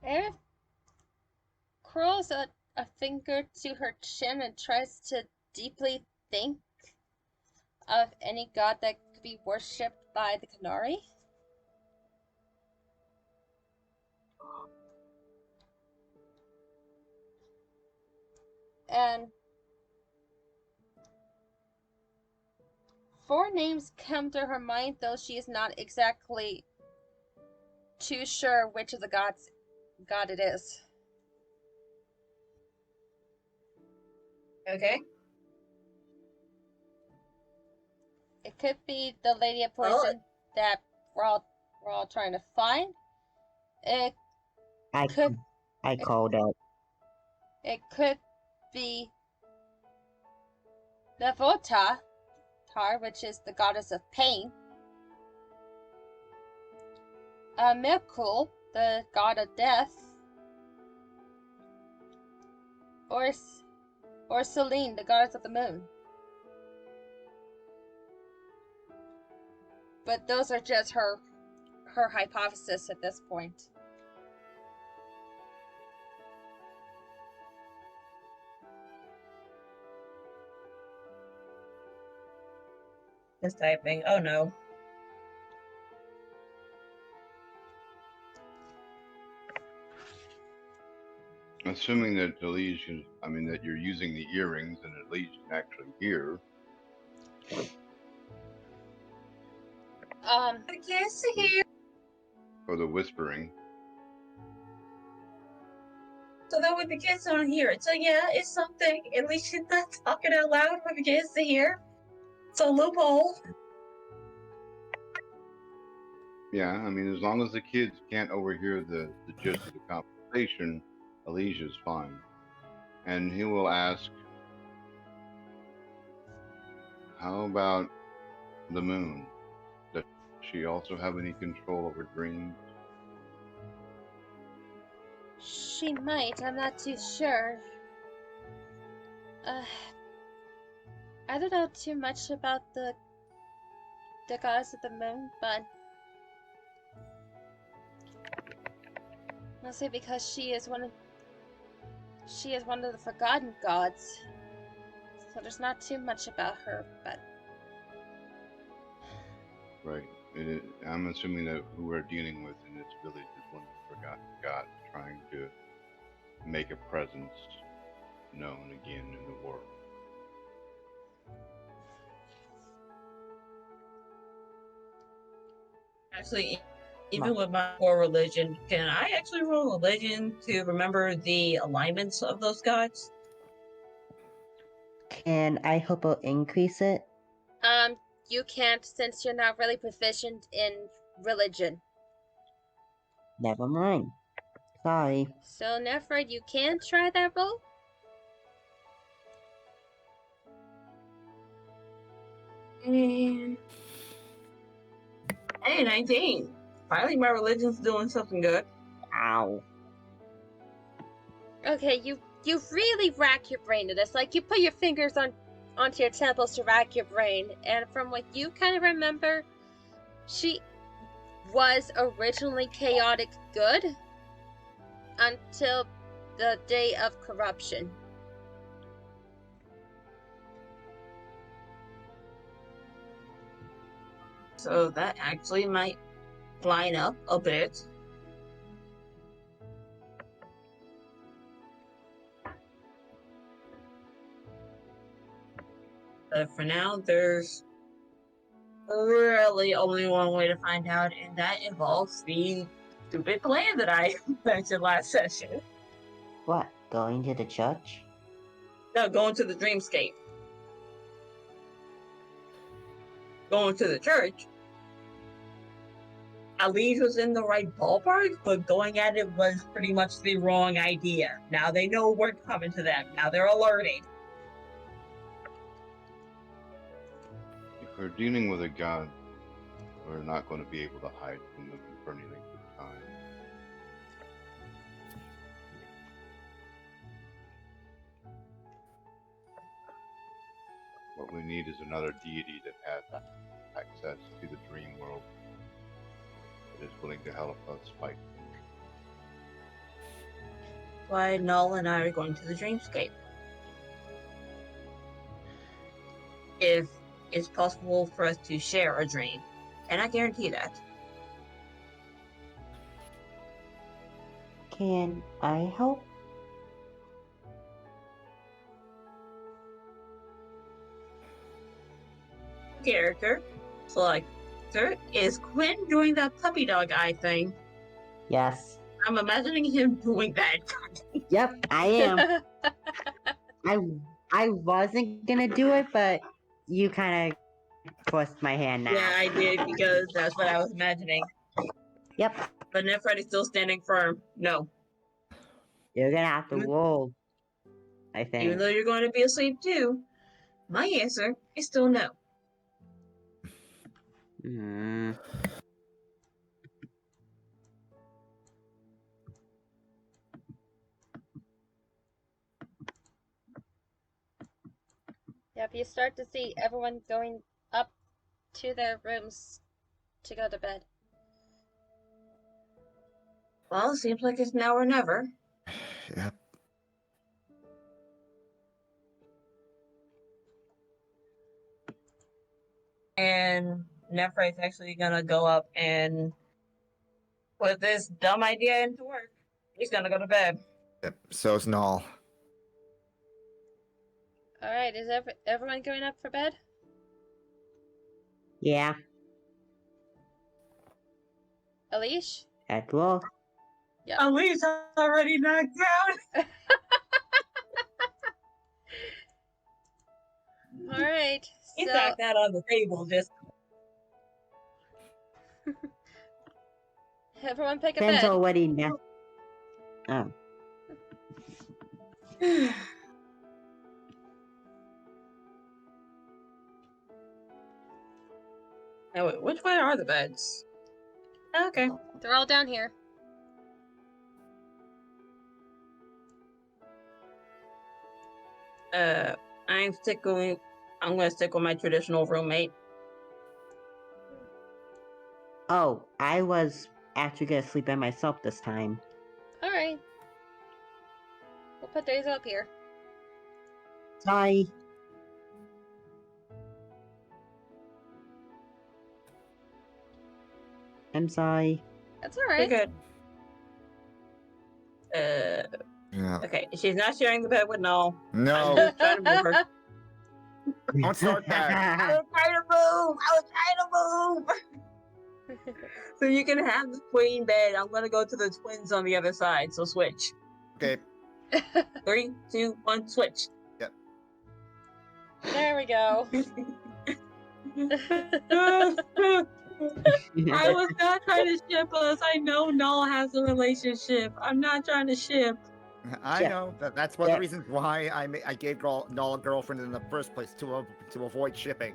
A: Aerith curls a finger to her chin and tries to deeply think of any god that could be worshipped by the Canary. And 4 names come to her mind, though she is not exactly too sure which of the god it is.
C: Okay.
A: It could be the Lady of Poison that we're all trying to find.
D: I called out.
A: It could be Nevotar, which is the goddess of pain. Mirkul, the god of death. Or Selene, the goddess of the moon. But those are just her hypothesis at this point.
C: Just typing. Oh no.
F: Assuming that Elise can, that you're using the earrings and Elise can actually hear.
C: I can't see here.
F: Or the whispering.
C: So that way the kids don't hear it. So yeah, it's something. At least she's not talking out loud for the kids to hear. It's a loophole.
F: Yeah, as long as the kids can't overhear the gist of the conversation, Alicia's fine. And he will ask, how about the moon? Does she also have any control over dreams?
A: She might, I'm not too sure. I don't know too much about the goddess of the moon, but mostly because she is one of the forgotten gods. So there's not too much about her, but
F: Right. I'm assuming that who we're dealing with in this village is one of the forgotten gods trying to make a presence known again in the world.
C: Actually, even with my core religion, can I actually roll religion to remember the alignments of those gods?
D: Can I help out increase it?
A: you can't since you're not really proficient in religion.
D: Never mind. Sorry.
A: So Nephrite, you can try that roll?
C: Hey, 19. Finally, my religion's doing something good.
D: Ow.
A: Okay, you really rack your brain to this. Like, you put your fingers onto your temples to rack your brain, and from what you kind of remember, she was originally chaotic good until the day of corruption.
C: So that actually might line up a bit. But for now, there's really only one way to find out, and that involves the stupid plan that I mentioned last session.
D: What? Going to the church?
C: No, going to the dreamscape. Going to the church. Alise was in the right ballpark, but going at it was pretty much the wrong idea. Now they know we're coming to them. Now they're alerted.
F: If we're dealing with a god, we're not going to be able to hide from them for any length of time. What we need is another deity that has access to the dream world, that is willing to help us fight them.
C: Why Null and I are going to the dreamscape. If it's possible for us to share a dream, and I guarantee that.
D: Can I help?
C: Character selector is Quinn doing that puppy dog eye thing.
D: Yes.
C: I'm imagining him doing that.
D: Yep, I am. I wasn't gonna do it, but you kind of forced my hand now.
C: Yeah, I did because that's what I was imagining.
D: Yep.
C: But Nefred is still standing firm. No.
D: You're gonna have to roll, I think.
C: Even though you're going to be asleep too, my answer is still no.
D: Hmm.
A: Yep, you start to see everyone going up to their rooms to go to bed.
C: Well, it seems like it's now or never.
E: Yep.
C: And Nephra's actually gonna go up and put this dumb idea into work. He's gonna go to bed.
E: Yep. So's Null.
A: All right, is everyone going up for bed?
D: Yeah,
A: Elish?
D: at will.
A: Yeah.
C: Elise already knocked out.
A: All right.
C: He
A: So
C: knocked that on the table. Just
A: everyone pick a
D: Quen's
A: bed.
D: already now. Oh,
C: now, wait, which way are the beds? Okay.
A: They're all down here.
C: I'm gonna stick with my traditional roommate.
D: oh, I was actually gonna sleep by myself this time.
A: All right. We'll put these up here.
D: Sorry. I'm sorry.
A: That's all
C: We're
A: right.
C: good.
E: Yeah.
C: Okay. She's not sharing the bed with Null.
E: No.
C: Just trying to move her.
E: Don't start that.
C: I was trying to move. So you can have the queen bed. I'm gonna go to the twins on the other side. So switch.
E: Okay.
C: 3, 2, 1, switch.
A: There we go.
C: I was not trying to ship us. I know Null has a relationship. I'm not trying to ship.
E: I
D: Yeah.
E: know that's one of
D: Yeah.
E: the reasons why I gave Null a girlfriend in the first place to avoid shipping.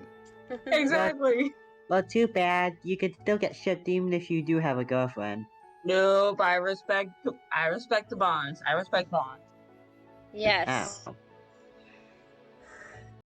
C: Exactly.
D: Well, too bad. You could still get shipped even if you do have a girlfriend.
C: Nope. I respect the bonds. I respect bonds.
A: Yes.
D: Oh.